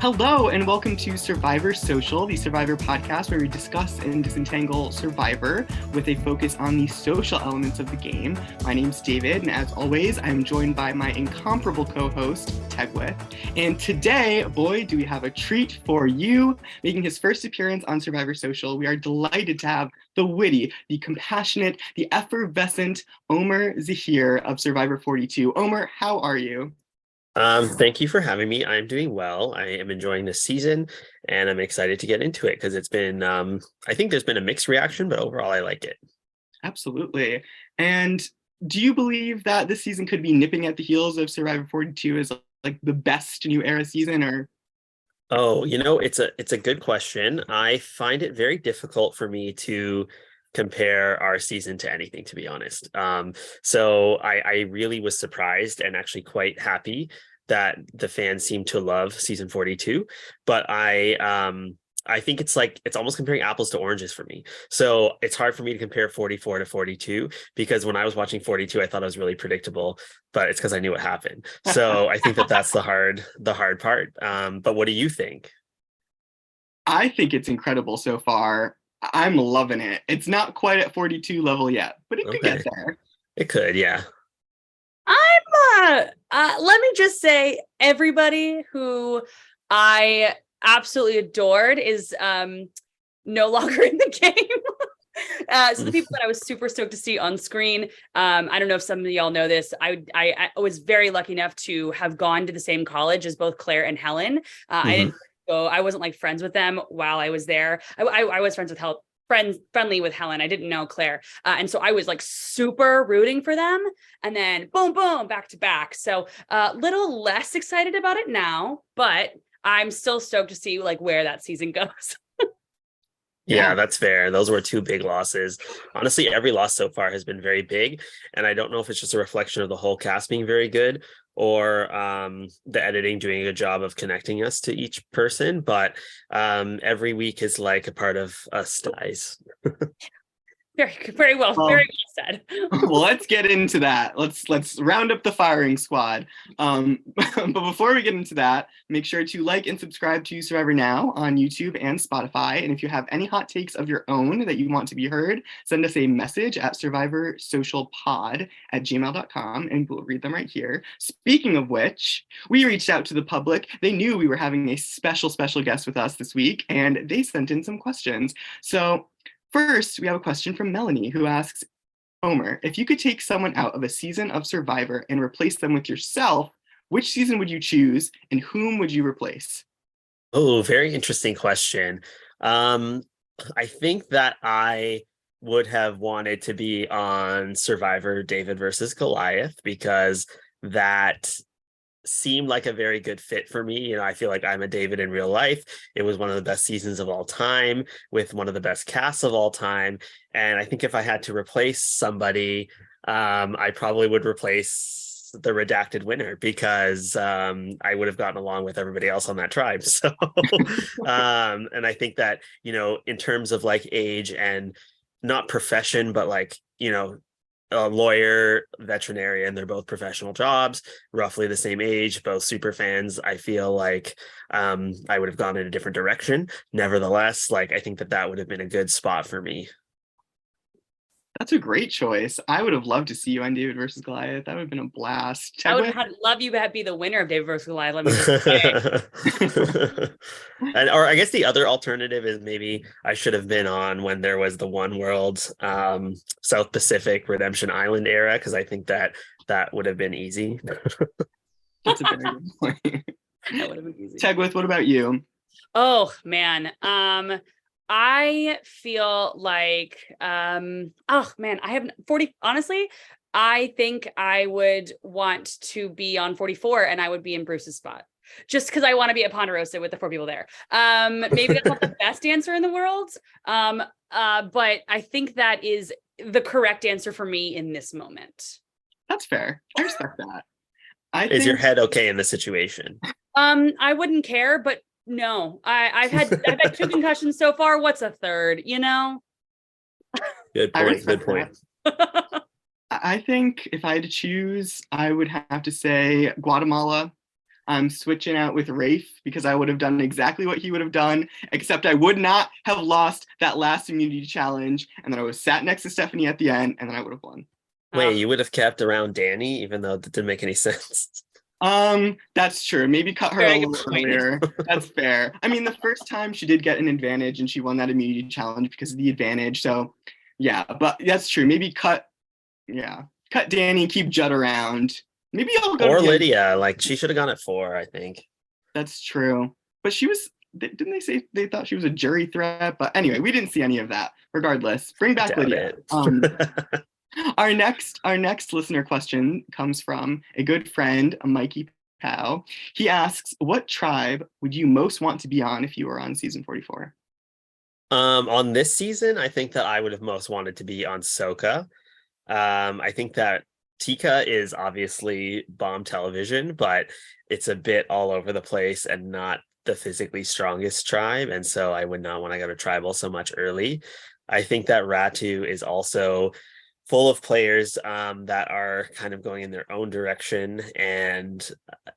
Hello and welcome to Survivor Social, the Survivor podcast where we discuss and disentangle Survivor with a focus on the social elements of the game. My name's David, and as always, I'm joined by my incomparable co-host, Tegwyth. And today, boy, do we have a treat for you. Making his first appearance on Survivor Social, we are delighted to have the witty, the compassionate, the effervescent Omar Zaheer of Survivor 42. Omar, how are you? Thank you for having me. I'm doing well. I am enjoying this season and I'm excited to get into it because it's been, I think there's been a mixed reaction, but overall I like it. Absolutely. And do you believe that this season could be nipping at the heels of Survivor 42 as like the best new era season, or? Oh, it's a good question. I find it very difficult for me to compare our season to anything, to be honest. So I really was surprised and actually quite happy that the fans seem to love season 42. But I think it's almost comparing apples to oranges for me. So it's hard for me to compare 44 to 42 because when I was watching 42, I thought it was really predictable, but it's because I knew what happened. So I think that's the hard part. But what do you think? I think it's incredible so far. I'm loving it. It's not quite at 42 level yet, but it could get there. It could, yeah. Let me just say, everybody who I absolutely adored is no longer in the game. So the people that I was super stoked to see on screen, I don't know if some of y'all know this. I was very lucky enough to have gone to the same college as both Claire and Helen. I didn't go. I wasn't like friends with them while I was there. I was friendly with Helen. I didn't know Claire. And so I was like super rooting for them. And then boom, boom, back to back. So a little less excited about it now, but I'm still stoked to see like where that season goes. Yeah, that's fair. Those were two big losses. Honestly, every loss so far has been very big. And I don't know if it's just a reflection of the whole cast being very good or the editing doing a good job of connecting us to each person. But every week is like a part of us dies. Very well said. Well, let's get into that. Let's round up the firing squad. But before we get into that, make sure to like and subscribe to Survivor Now on YouTube and Spotify. And if you have any hot takes of your own that you want to be heard, send us a message at survivorsocialpod@gmail.com and we'll read them right here. Speaking of which, we reached out to the public. They knew we were having a special guest with us this week, and they sent in some questions. So first, we have a question from Melanie who asks, Omar, if you could take someone out of a season of Survivor and replace them with yourself, which season would you choose and whom would you replace? Oh, very interesting question. I think that I would have wanted to be on Survivor David versus Goliath because that seemed like a very good fit for me. I feel like I'm a David in real life. It was one of the best seasons of all time with one of the best casts of all time. And I think if I had to replace somebody, I probably would replace the redacted winner because I would have gotten along with everybody else on that tribe. So, and I think that, in terms of like age and not profession, but like, a lawyer, veterinarian, they're both professional jobs, roughly the same age, both super fans. I feel like I would have gone in a different direction. Nevertheless, like I think that would have been a good spot for me. That's a great choice. I would have loved to see you on David versus Goliath. That would have been a blast. I would have loved you to be the winner of David versus Goliath. Let me just say. Or I guess the other alternative is maybe I should have been on when there was the One World South Pacific Redemption Island era, because I think that would have been easy. That's a very good point. That would have been easy. Tegwyth, what about you? Oh man. I feel like, I have 40, honestly, I think I would want to be on 44 and I would be in Bruce's spot just because I want to be at Ponderosa with the 4 people there. Maybe that's not the best answer in the world. But I think that is the correct answer for me in this moment. That's fair. I respect that. I Is your think head okay in the situation? I wouldn't care, but no, I've had two concussions so far. What's a third? Good I point. Good respect point. that. I think if I had to choose, I would have to say Guatemala. I'm switching out with Rafe because I would have done exactly what he would have done, except I would not have lost that last immunity challenge. And then I would have sat next to Stephanie at the end, and then I would have won. Wait, you would have kept around Danny, even though that didn't make any sense. That's true. Maybe cut her a Very good little point. earlier. That's fair. I mean, the first time she did get an advantage and she won that immunity challenge because of the advantage. So yeah, but that's true. Maybe cut Danny, keep Judd around. Maybe I'll go Or to the end. Lydia, like she should have gone at 4, I think. That's true. But didn't they say they thought she was a jury threat? But anyway, we didn't see any of that. Regardless, bring back Doubt Lydia. it. Our next listener question comes from a good friend, Mikey Pow. He asks, "What tribe would you most want to be on if you were on season 44?" On this season, I think that I would have most wanted to be on Soka. I think that Tika is obviously bomb television, but it's a bit all over the place and not the physically strongest tribe. And so I would not want to go to tribal so much early. I think that Ratu is also full of players that are kind of going in their own direction, and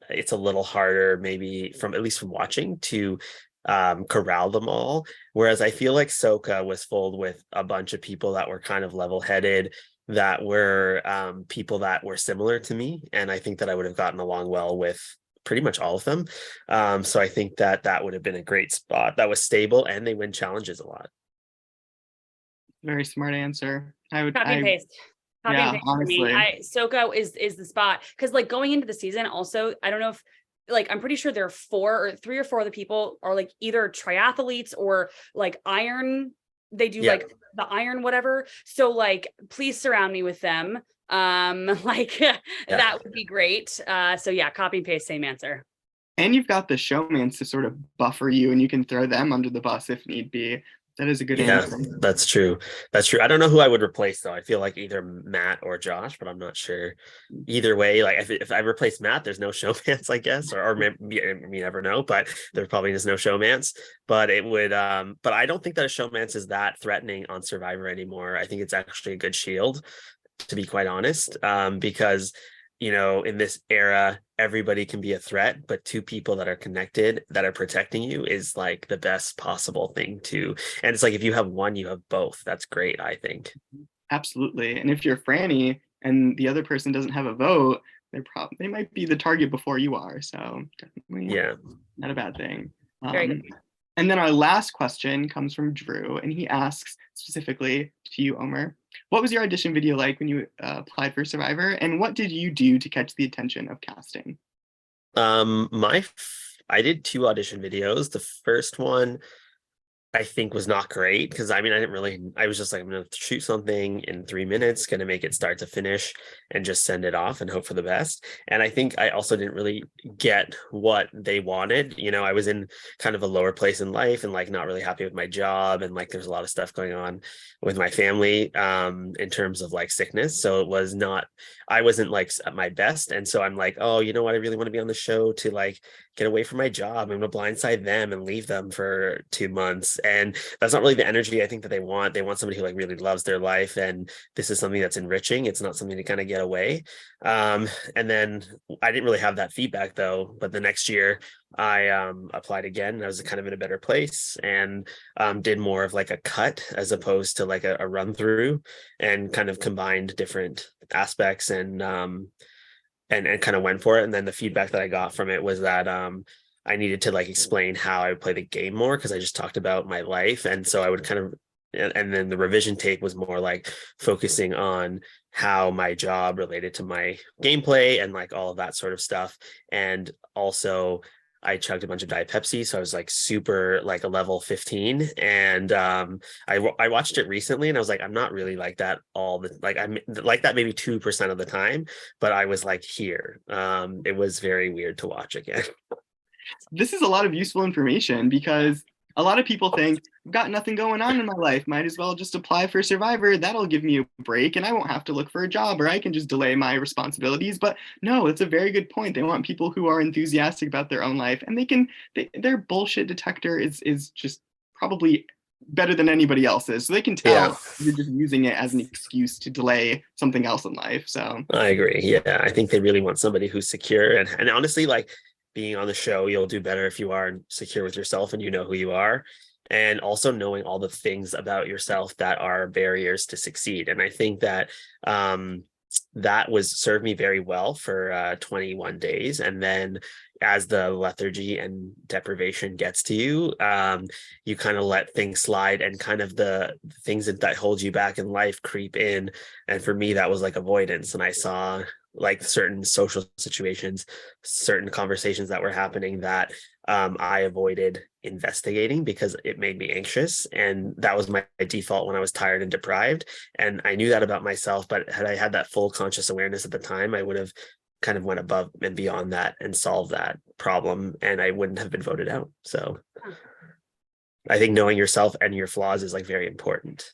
it's a little harder maybe at least from watching to corral them all. Whereas I feel like Soka was full with a bunch of people that were kind of level-headed, that were people that were similar to me, and I think that I would have gotten along well with pretty much all of them. So I think that would have been a great spot. That was stable, and they win challenges a lot. Very smart answer. Copy and paste. Copy and paste honestly. for me. Soko is the spot, because like going into the season, also I don't know if like I'm pretty sure there are 3 or 4 other people are like either triathletes or like iron. They do like the iron whatever. So like please surround me with them. That would be great. So yeah, copy and paste, same answer. And you've got the showmans to sort of buffer you, and you can throw them under the bus if need be. That is a good answer. That's true. I don't know who I would replace though. I feel like either Matt or Josh, but I'm not sure. Either way, like if I replace Matt, there's no showmance, I guess, or maybe you never know, but there probably is no showmance. But it would, but I don't think that a showmance is that threatening on Survivor anymore. I think it's actually a good shield, to be quite honest, because in this era, everybody can be a threat, but 2 people that are connected, that are protecting you, is like the best possible thing to. And it's like, if you have one, you have both. That's great, I think. Absolutely. And if you're Franny and the other person doesn't have a vote, they might be the target before you are. So definitely not a bad thing. Very good. And then our last question comes from Drew, and he asks specifically to you, Omar, what was your audition video like when you applied for Survivor, and what did you do to catch the attention of casting? I did 2 audition videos. The first one I think was not great, because I was just like, I'm gonna shoot something in 3 minutes, gonna make it start to finish and just send it off and hope for the best. And I think I also didn't really get what they wanted. I was in kind of a lower place in life and like not really happy with my job, and like there's a lot of stuff going on with my family in terms of like sickness. So I wasn't like at my best. And so I'm like, oh, you know what? I really want to be on the show to like get away from my job. I'm going to blindside them and leave them for 2 months. And that's not really the energy I think that they want. They want somebody who like really loves their life. And this is something that's enriching. It's not something to kind of get away. And then I didn't really have that feedback though. But the next year I applied again, and I was kind of in a better place, and did more of like a cut as opposed to like a run through, and kind of combined different aspects and kind of went for it. And then the feedback that I got from it was that I needed to like explain how I would play the game more, because I just talked about my life. And so I would kind of, and then the revision tape was more like focusing on how my job related to my gameplay and like all of that sort of stuff. And also I chugged a bunch of Diet Pepsi, so I was like super like a level 15. And I watched it recently, and I was like, I'm not really like that I'm like that maybe 2% of the time, but I was like here. It was very weird to watch again. This is a lot of useful information, because A lot of people think, I've got nothing going on in my life, might as well just apply for Survivor. That'll give me a break and I won't have to look for a job, or I can just delay my responsibilities. But no, it's a very good point. They want people who are enthusiastic about their own life, and their bullshit detector is just probably better than anybody else's. So they can tell Yeah. you're just using it as an excuse to delay something else in life. So I agree. Yeah, I think they really want somebody who's secure, and honestly, like being on the show, you'll do better if you are secure with yourself and you know who you are, and also knowing all the things about yourself that are barriers to succeed. And I think that that was served me very well for 21 days. And then as the lethargy and deprivation gets to you, you kind of let things slide, and kind of the things that hold you back in life creep in. And for me, that was like avoidance. And I saw like certain social situations, certain conversations that were happening that I avoided investigating because it made me anxious. And that was my default when I was tired and deprived. And I knew that about myself, but had I had that full conscious awareness at the time, I would have kind of went above and beyond that and solved that problem, and I wouldn't have been voted out. So I think knowing yourself and your flaws is like very important.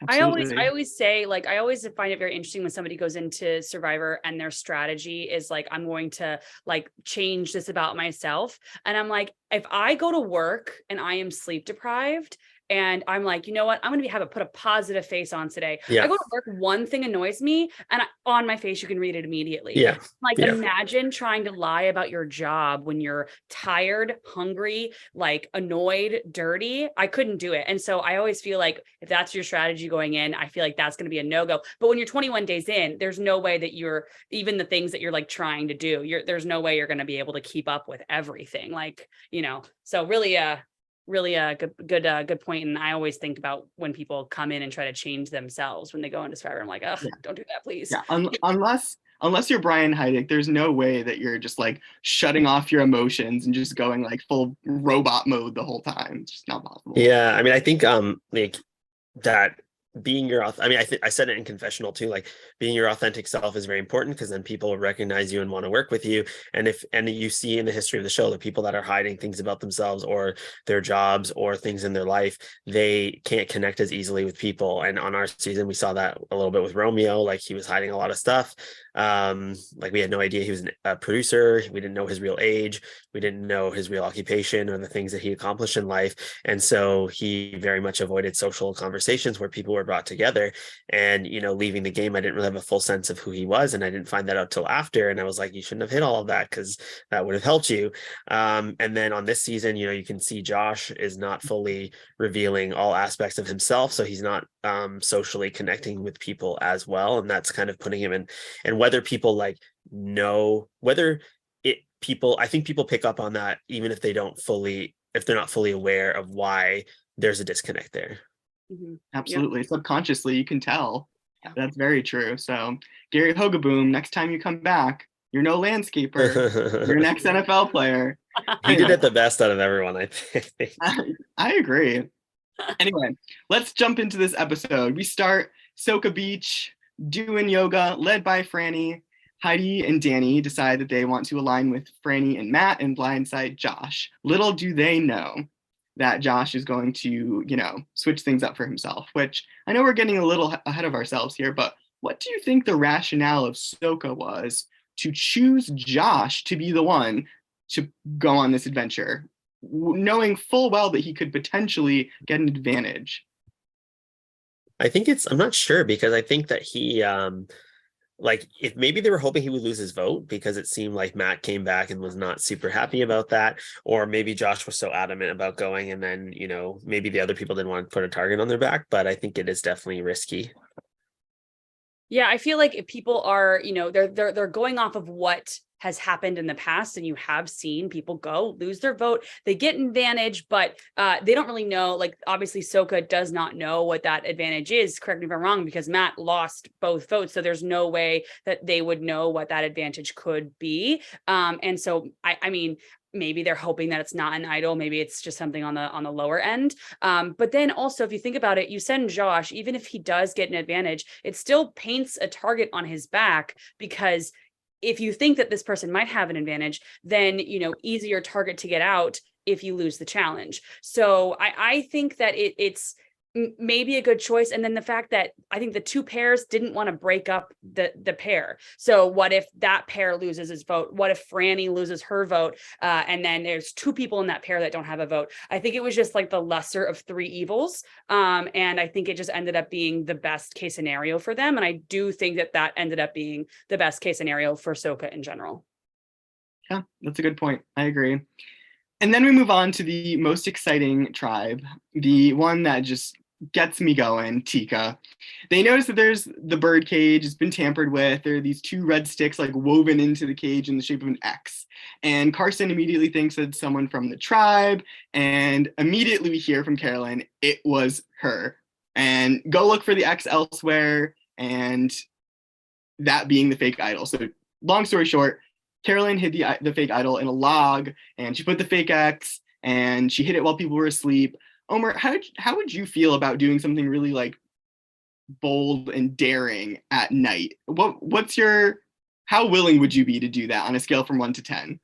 absolutely. I always say, like, I always find it very interesting when somebody goes into Survivor and their strategy is like, I'm going to like change this about myself. And I'm like, if I go to work and I am sleep deprived, and I'm like, you know what? I'm going to put a positive face on today. Yeah. I go to work, one thing annoys me, and on my face, you can read it immediately. Yeah. Like, Yeah. imagine trying to lie about your job when you're tired, hungry, like annoyed, dirty. I couldn't do it. And so I always feel like if that's your strategy going in, I feel like that's going to be a no-go. But when you're 21 days in, there's no way that you're, even the things that you're like trying to do, there's no way you're going to be able to keep up with everything. Like, so really a good point. And I always think about when people come in and try to change themselves when they go into Survivor. I'm like, oh, Yeah. don't do that, please. Yeah, unless you're Brian Heidick, there's no way that you're just like shutting off your emotions and just going like full robot mode the whole time. It's just not possible. Yeah, I mean, I think like that being your I said it in confessional too, like being your authentic self is very important, because then people will recognize you and want to work with you. And you see in the history of the show, the people that are hiding things about themselves or their jobs or things in their life, they can't connect as easily with people. And on our season, we saw that a little bit with Romeo. Like, he was hiding a lot of stuff. Like, we had no idea he was a producer. We didn't know his real age. We didn't know his real occupation or the things that he accomplished in life. And so he very much avoided social conversations where people were brought together. And, leaving the game, I didn't really have a full sense of who he was. And I didn't find that out till after. And I was like, you shouldn't have hit all of that, because that would have helped you. And then on this season, you can see Josh is not fully revealing all aspects of himself. So he's not socially connecting with people as well. And that's kind of putting him in. And whether people like know, I think people pick up on that, even if they're not fully aware of why there's a disconnect there. Mm-hmm. Absolutely. Yep. Subconsciously, you can tell. Yeah. That's very true. So, Gary Hogaboom, next time you come back, you're no landscaper. You're an ex-NFL player. He did it the best out of everyone, I think. I agree. Anyway, let's jump into this episode. We start Soka Beach, doing yoga, led by Franny. Heidi and Danny decide that they want to align with Franny and Matt and blindside Josh. Little do they know that Josh is going to, switch things up for himself, which I know we're getting a little ahead of ourselves here, but what do you think the rationale of Soka was to choose Josh to be the one to go on this adventure, knowing full well that he could potentially get an advantage? I'm not sure, because I think that he, if maybe they were hoping he would lose his vote, because it seemed like Matt came back and was not super happy about that, or maybe Josh was so adamant about going, and then maybe the other people didn't want to put a target on their back. But I think it is definitely risky. Yeah, I feel like if people are, they're going off of what has happened in the past, and you have seen people go lose their vote, they get an advantage, but they don't really know. Like, obviously Soka does not know what that advantage is, correct me if I'm wrong, because Matt lost both votes, so there's no way that they would know what that advantage could be. And so I mean, maybe they're hoping that it's not an idol, maybe it's just something on the lower end. But then also, if you think about it, you send Josh, even if he does get an advantage, it still paints a target on his back, because if you think that this person might have an advantage, then, easier target to get out if you lose the challenge. So I think that it's maybe a good choice. And then the fact that I think the two pairs didn't want to break up the pair. So what if that pair loses his vote? What if Franny loses her vote? And then there's two people in that pair that don't have a vote. I think it was just like the lesser of three evils. And I think it just ended up being the best case scenario for them. And I do think that ended up being the best case scenario for Soka in general. Yeah, that's a good point. I agree. And then we move on to the most exciting tribe, the one that just gets me going, Tika. They notice that there's the bird cage has been tampered with. There are these two red sticks like woven into the cage in the shape of an X. And Carson immediately thinks it's someone from the tribe. And immediately we hear from Carolyn, it was her. And go look for the X elsewhere. And that being the fake idol. So long story short, Carolyn hid the fake idol in a log, and she put the fake X, and she hid it while people were asleep. Omar, how would you feel about doing something really like bold and daring at night? How willing would you be to do that on a scale from 1 to 10?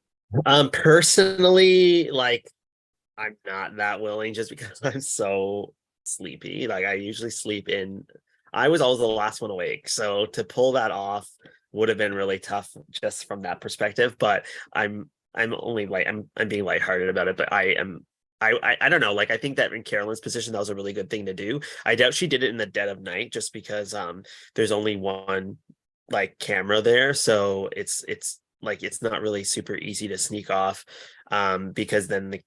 Personally, like, I'm not that willing just because I'm so sleepy. Like, I usually I was always the last one awake. So to pull that off would have been really tough just from that perspective. But I'm only like, I'm being lighthearted about it, but I don't know. Like, I think that in Carolyn's position, that was a really good thing to do. I doubt she did it in the dead of night just because there's only one like camera there. So it's like, it's not really super easy to sneak off because then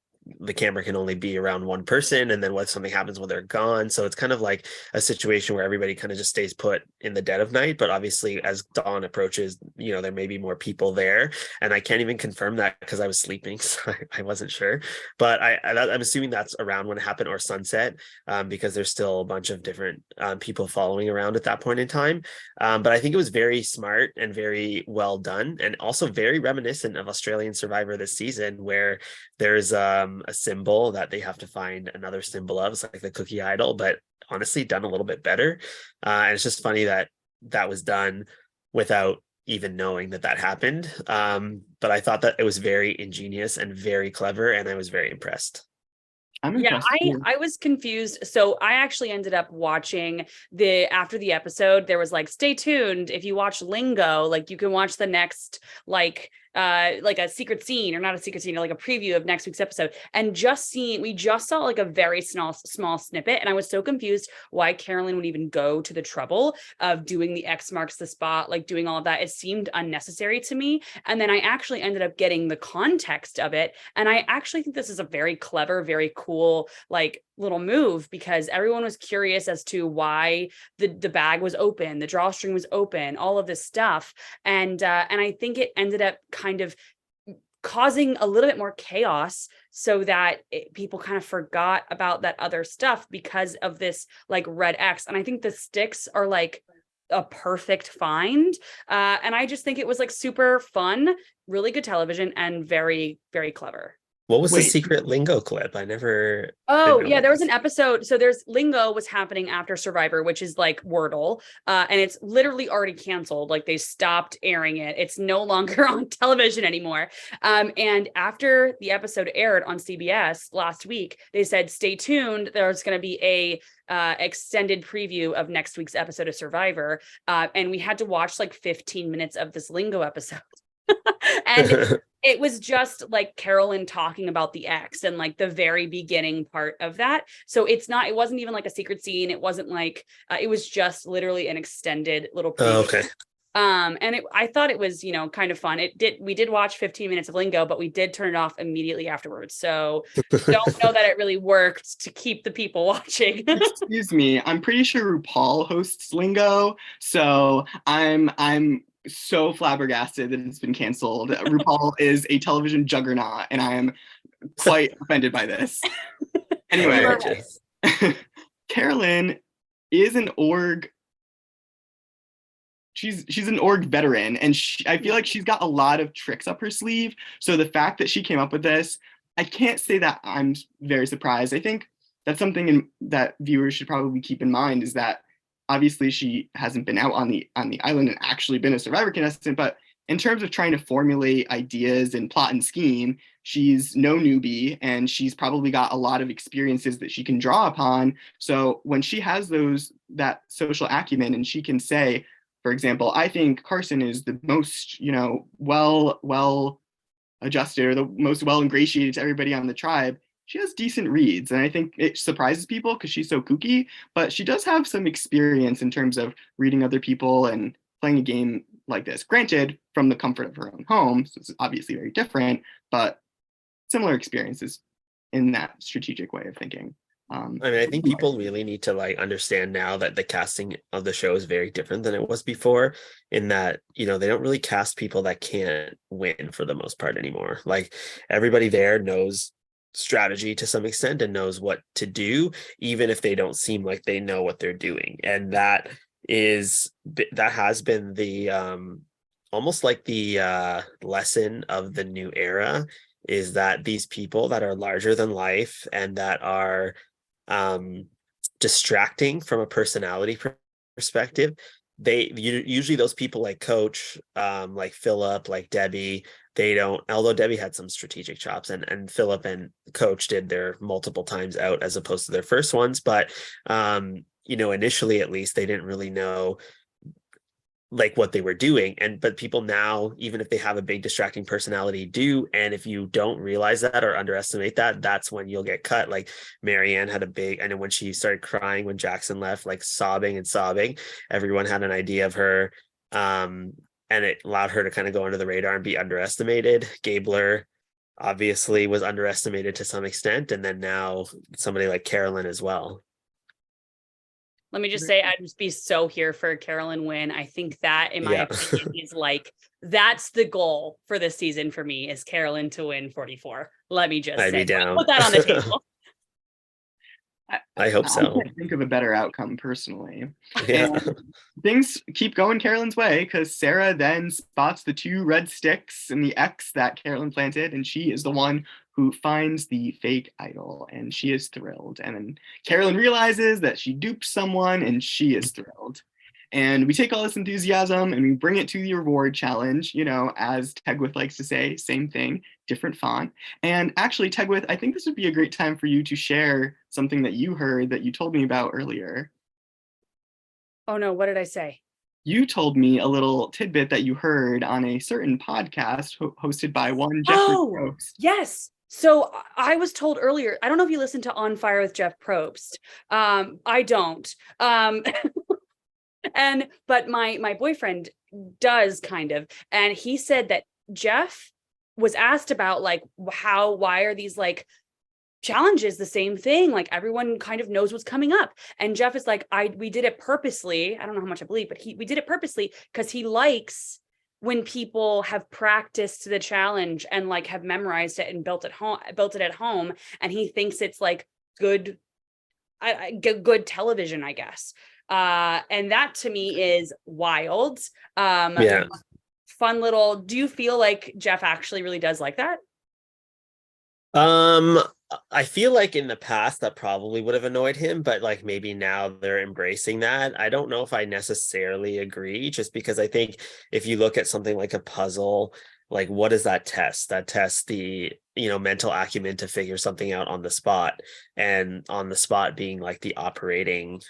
the camera can only be around one person, and then what if something happens when they're gone? So it's kind of like a situation where everybody kind of just stays put in the dead of night. But obviously as dawn approaches, there may be more people there, and I can't even confirm that because I was sleeping, so I wasn't sure. But I'm assuming that's around when it happened, or sunset, because there's still a bunch of different people following around at that point in time. But I think it was very smart and very well done, and also very reminiscent of Australian Survivor this season, where there's a symbol that they have to find another symbol of. It's like the cookie idol, but honestly done a little bit better. And it's just funny that was done without even knowing that happened. But I thought that it was very ingenious and very clever, and I was very impressed. I'm impressed. I was confused. So I actually ended up watching after the episode, there was like, stay tuned. If you watch Lingo, like you can watch the next, like a secret scene, or not a secret scene, or like a preview of next week's episode. And we just saw like a very small snippet. And I was so confused why Carolyn would even go to the trouble of doing the X marks the spot, like doing all of that. It seemed unnecessary to me. And then I actually ended up getting the context of it. And I actually think this is a very clever, very cool, like little move, because everyone was curious as to why the bag was open, the drawstring was open, all of this stuff. And I think it ended up kind of causing a little bit more chaos, so that people kind of forgot about that other stuff because of this like red X. And I think the sticks are like a perfect find. And I just think it was like super fun, really good television, and very, very clever. What was the secret Lingo clip? I never. Oh, yeah, there was an episode. So there's Lingo was happening after Survivor, which is like Wordle. And it's literally already canceled. Like, they stopped airing it. It's no longer on television anymore. And after the episode aired on CBS last week, they said, stay tuned. There's going to be a extended preview of next week's episode of Survivor. And we had to watch like 15 minutes of this Lingo episode. And it was just like Carolyn talking about the X and like the very beginning part of that. So it wasn't even like a secret scene. It wasn't like, it was just literally an extended little preview. Oh, okay. And I thought it was, kind of fun. We did watch 15 minutes of Lingo, but we did turn it off immediately afterwards. So don't know that it really worked to keep the people watching. Excuse me. I'm pretty sure RuPaul hosts Lingo. So I'm so flabbergasted that it's been canceled. RuPaul is a television juggernaut, and I am quite offended by this. Anyway, Carolyn is an org. She's an org veteran, and I feel like she's got a lot of tricks up her sleeve. So the fact that she came up with this, I can't say that I'm very surprised. I think that's something that viewers should probably keep in mind, is that obviously she hasn't been out on the island and actually been a Survivor contestant, but in terms of trying to formulate ideas and plot and scheme, she's no newbie, and she's probably got a lot of experiences that she can draw upon. So when she has that social acumen, and she can say, for example, I think Carson is the most, well adjusted, or the most well ingratiated to everybody on the tribe. She has decent reads, and I think it surprises people because she's so kooky, but she does have some experience in terms of reading other people and playing a game like this. Granted, from the comfort of her own home, so it's obviously very different, but similar experiences in that strategic way of thinking. I mean, I think people really need to like understand now that the casting of the show is very different than it was before, in that, they don't really cast people that can't win for the most part anymore. Like, everybody there knows strategy to some extent and knows what to do, even if they don't seem like they know what they're doing. And that has been the almost like the lesson of the new era, is that these people that are larger than life and that are distracting from a personality perspective, usually those people like Coach, like Philip, like Debbie, they don't, although Debbie had some strategic chops, and Philip and Coach did their multiple times out as opposed to their first ones, but initially at least they didn't really know like what they were doing. But people now, even if they have a big distracting personality, do. And if you don't realize that or underestimate that, that's when you'll get cut. Like Marianne had I know when she started crying when Jackson left, like sobbing, everyone had an idea of her. And it allowed her to kind of go under the radar and be underestimated. Gabler obviously was underestimated to some extent. And then now somebody like Carolyn as well. Let me just say, I'd just be so here for Carolyn win. I think that, in my opinion, is like, that's the goal for this season for me, is Carolyn to win 44. Let me just say, put that on the table. I hope so. I can't think of a better outcome personally. Yeah. And things keep going Carolyn's way, because Sarah then spots the 2 red sticks in the X that Carolyn planted, and she is the one who finds the fake idol, and she is thrilled. And then Carolyn realizes that she duped someone, and she is thrilled. And we take all this enthusiasm and we bring it to the reward challenge, as Tegwyth likes to say, same thing, different font. And actually, Tegwyth, I think this would be a great time for you to share something that you heard that you told me about earlier. Oh no, what did I say? You told me a little tidbit that you heard on a certain podcast hosted by one Jeffrey Probst. Yes. So I was told earlier, I don't know if you listened to On Fire with Jeff Probst. I don't. But my boyfriend does kind of, and he said that Jeff was asked about like why are these like challenges the same thing, like everyone kind of knows what's coming up, and Jeff is like, we did it purposely. I don't know how much I believe, but we did it purposely because he likes when people have practiced the challenge and like have memorized it and built it at home, and he thinks it's like good television, I guess. And that to me is wild. Fun little, do you feel like Jeff actually really does like that? I feel like in the past that probably would have annoyed him, but like maybe now they're embracing that. I don't know if I necessarily agree, just because I think if you look at something like a puzzle, like what does that test? That tests the, mental acumen to figure something out on the spot, and on the spot being like the operating,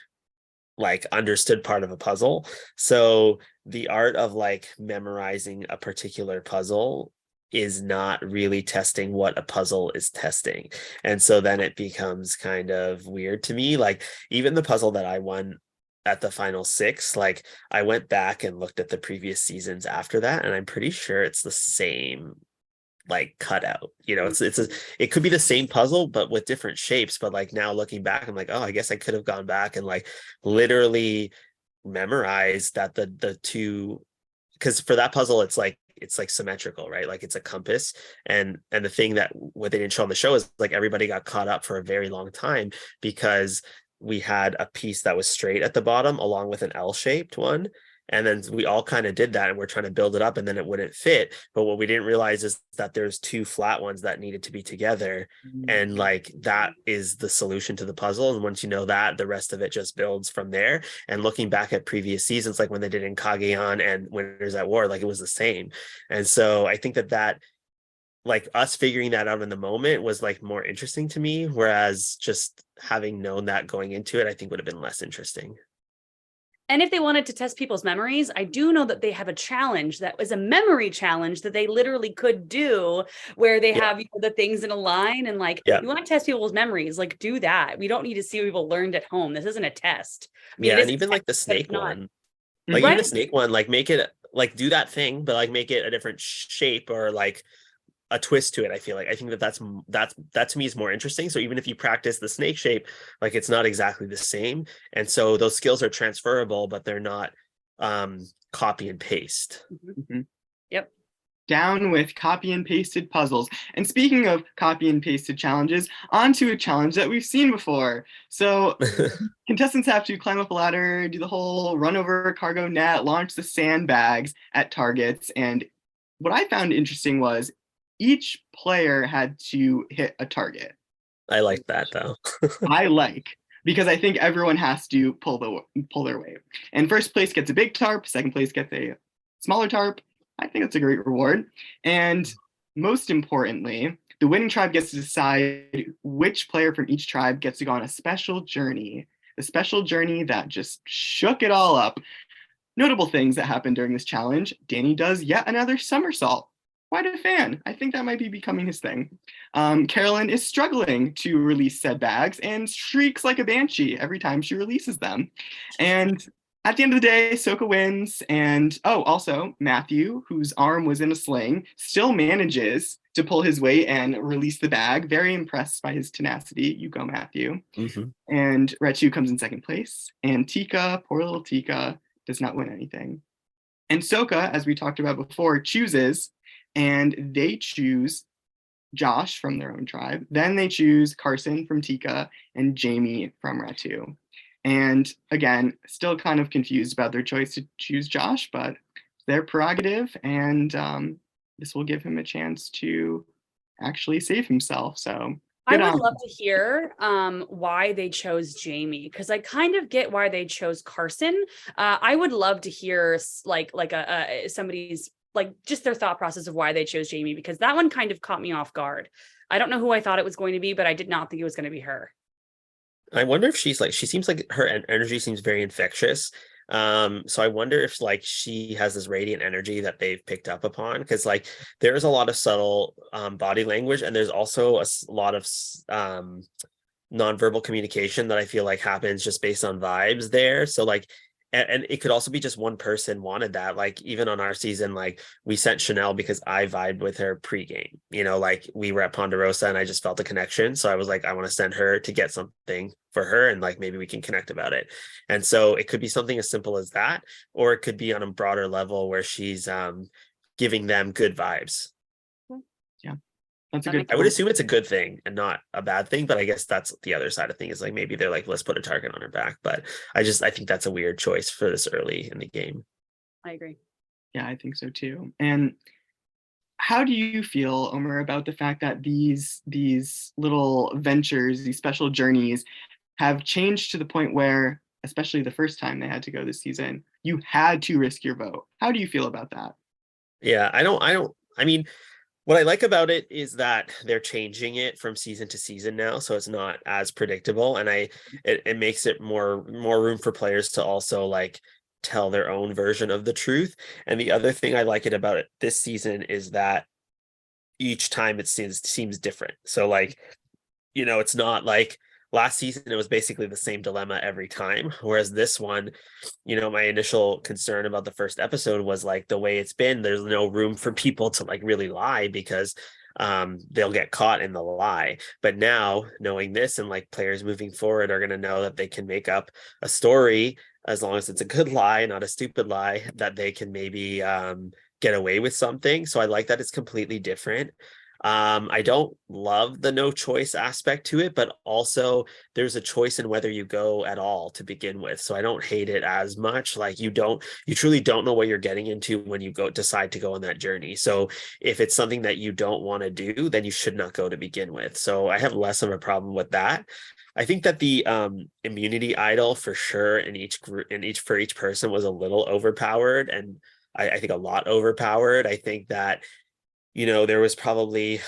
like understood part of a puzzle. So the art of like memorizing a particular puzzle is not really testing what a puzzle is testing. And so then it becomes kind of weird to me. Like even the puzzle that I won at the final 6, like I went back and looked at the previous seasons after that, and I'm pretty sure it's the same like cutout. It could be the same puzzle but with different shapes, but like now looking back I'm like, oh, I guess I could have gone back and like literally memorized that the 2, because for that puzzle it's like symmetrical, right? Like it's a compass, and the thing that what they didn't show on the show is like everybody got caught up for a very long time because we had a piece that was straight at the bottom along with an L-shaped one, And then we all kind of did that, and we're trying to build it up, and then it wouldn't fit. But what we didn't realize is that there's two flat ones that needed to be together. And like that is the solution to the puzzle. And once you know that, the rest of it just builds from there. And looking back at previous seasons, like when they did in Kageyaan and Winners at War, like it was the same. And so I think that like us figuring that out in the moment was like more interesting to me, whereas just having known that going into it, I think would have been less interesting. And if they wanted to test people's memories, I do know that they have a challenge that was a memory challenge that they literally could do, where they have the things in a line, and like, you want to test people's memories, like do that. We don't need to see what people learned at home. This isn't a test. I mean, and even like the snake one, like right? even the snake one, like make it like do that thing, but like make it a different shape or like a twist to it. I think that to me is more interesting. So even if you practice the snake shape, like it's not exactly the same, and so those skills are transferable, but they're not copy and paste. Yep. Down with copy and pasted puzzles. And speaking of copy and pasted challenges, on to a challenge that we've seen before. So contestants have to climb up a ladder, do the whole run over a cargo net, launch the sandbags at targets. And what I found interesting was each player had to hit a target. I like that though. Because I think everyone has to pull their weight. And first place gets a big tarp, second place gets a smaller tarp. I think that's a great reward. And most importantly, the winning tribe gets to decide which player from each tribe gets to go on a special journey. A special journey that just shook it all up. Notable things that happened during this challenge: Danny does yet another somersault. Quite a fan. I think that might be becoming his thing. Carolyn is struggling to release said bags and shrieks like a banshee every time she releases them. And at the end of the day, Soka wins. And also Matthew, whose arm was in a sling, still manages to pull his weight and release the bag. Very impressed by his tenacity. You go, Matthew. And Retu comes in second place. And Tika, poor little Tika, does not win anything. And Soka, as we talked about before, chooses, and they choose Josh from their own tribe. Then they choose Carson from Tika and Jamie from Retu. And again, still kind of confused about their choice to choose Josh, but their prerogative, and this will give him a chance to actually save himself. So I would love to hear why they chose Jamie, because I kind of get why they chose Carson. I would love to hear like somebody's like just their thought process of why they chose Jamie, because that one kind of caught me off guard. I don't know who I thought it was going to be, but I did not think it was going to be her. I wonder if she seems like her energy seems very infectious. So I wonder if like she has this radiant energy that they've picked up upon, because like there's a lot of subtle body language, and there's also a lot of nonverbal communication that I feel like happens just based on vibes there. So like, and it could also be just one person wanted that. Like even on our season, like we sent Chanel because I vibed with her pregame, like we were at Ponderosa and I just felt a connection. So I was like, I want to send her to get something for her, and like maybe we can connect about it. And so it could be something as simple as that, or it could be on a broader level where she's giving them good vibes. Yeah. That's a good. I would assume it's a good thing and not a bad thing, but I guess that's the other side of things. Like maybe they're like, let's put a target on her back. But I think that's a weird choice for this early in the game. I agree. Yeah, I think so too. And how do you feel, Omar, about the fact that these little ventures, these special journeys, have changed to the point where, especially the first time they had to go this season, you had to risk your vote? How do you feel about that? Yeah, I mean, what I like about it is that they're changing it from season to season now, so it's not as predictable, and it makes it more room for players to also like tell their own version of the truth. And the other thing I like it about it this season is that each time it seems different. So like, it's not like last season it was basically the same dilemma every time, whereas this one, my initial concern about the first episode was like the way it's been, there's no room for people to like really lie, because they'll get caught in the lie. But now knowing this, and like players moving forward are going to know that they can make up a story, as long as it's a good lie, not a stupid lie, that they can maybe get away with something. So I like that it's completely different. I don't love the no choice aspect to it, but also there's a choice in whether you go at all to begin with. So I don't hate it as much. Like you truly don't know what you're getting into when you decide to go on that journey. So if it's something that you don't want to do, then you should not go to begin with. So I have less of a problem with that. I think that the immunity idol for sure in for each person was a little overpowered, and I think a lot overpowered. I think that there was probably,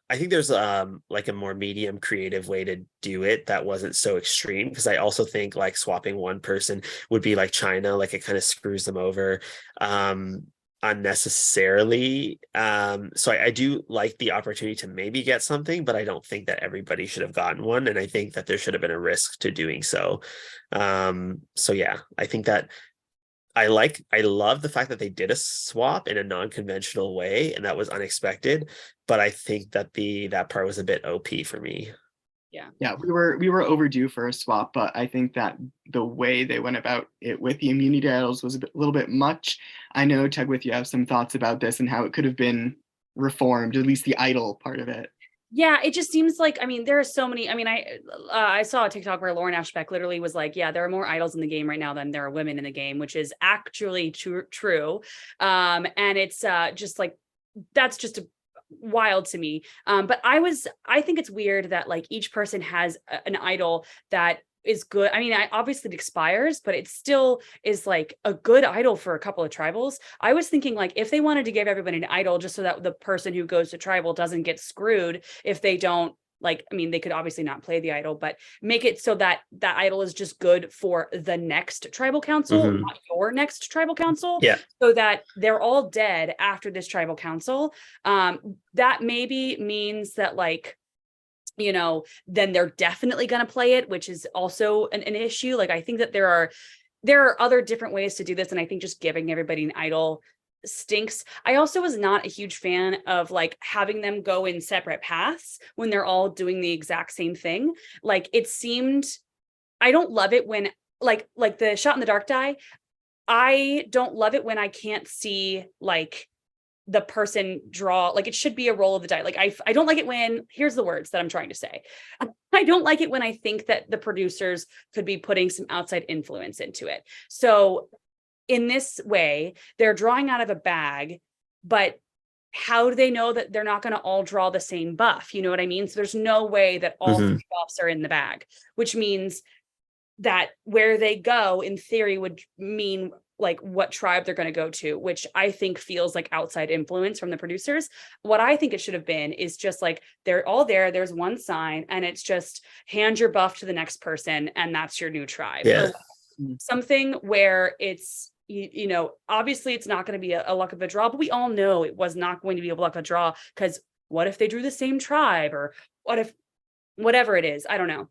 I think there's like a more medium creative way to do it that wasn't so extreme, because I also think like swapping one person would be like China, like it kind of screws them over unnecessarily. So I do like the opportunity to maybe get something, but I don't think that everybody should have gotten one, and I think that there should have been a risk to doing so. So yeah, I think that I love the fact that they did a swap in a non-conventional way, and that was unexpected. But I think that that part was a bit OP for me. Yeah, we were overdue for a swap, but I think that the way they went about it with the immunity idols was little bit much. I know, Tegwyth, you have some thoughts about this and how it could have been reformed, at least the idol part of it. Yeah, it just seems like, I mean, there are so many. I mean, I saw a TikTok where Lauren Ashbeck literally was like, yeah, there are more idols in the game right now than there are women in the game, which is actually true. And it's just like, that's just wild to me. But I think it's weird that like each person has an idol that is good. I mean, obviously it expires, but it still is like a good idol for a couple of tribals. I was thinking like if they wanted to give everybody an idol just so that the person who goes to tribal doesn't get screwed if they don't, like, I mean, they could obviously not play the idol, but make it so that that idol is just good for the next tribal council, not your next tribal council. Yeah. So that they're all dead after this tribal council. That maybe means that like, then they're definitely going to play it, which is also an issue. Like, I think that there are other different ways to do this. And I think just giving everybody an idol stinks. I also was not a huge fan of like having them go in separate paths when they're all doing the exact same thing. Like it seemed, I don't love it when like the shot in the dark die. I don't love it when I can't see like the person draw, like it should be a roll of the die. Like I don't like it when, here's the words that I'm trying to say. I don't like it when I think that the producers could be putting some outside influence into it. So in this way, they're drawing out of a bag, but how do they know that they're not going to all draw the same buff? You know what I mean? So there's no way that all three buffs are in the bag, which means that where they go in theory would mean like what tribe they're going to go to, which I think feels like outside influence from the producers. What I think it should have been is just like, they're all there. There's one sign and it's just hand your buff to the next person. And that's your new tribe. Yeah. Something where it's, obviously it's not going to be a luck of a draw, but we all know it was not going to be a luck of a draw, because what if they drew the same tribe, or what if whatever it is, I don't know.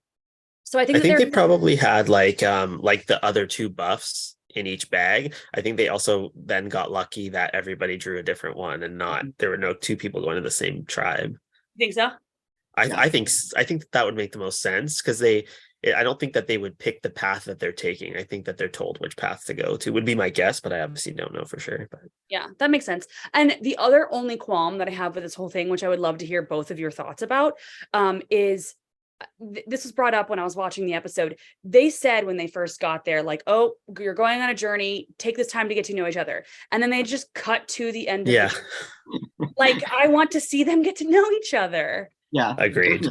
So I think they probably had like the other two buffs in each bag. I think they also then got lucky that everybody drew a different one and not there were no two people going to the same tribe. You think so? I think that would make the most sense, because I don't think that they would pick the path that they're taking. I think that they're told which path to go to, would be my guess, but I obviously don't know for sure. But yeah, that makes sense. And the other only qualm that I have with this whole thing, which I would love to hear both of your thoughts about, is this was brought up when I was watching the episode. They said when they first got there, like, oh, you're going on a journey, take this time to get to know each other. And then they just cut to the end of the like, I want to see them get to know each other. Yeah. Agreed.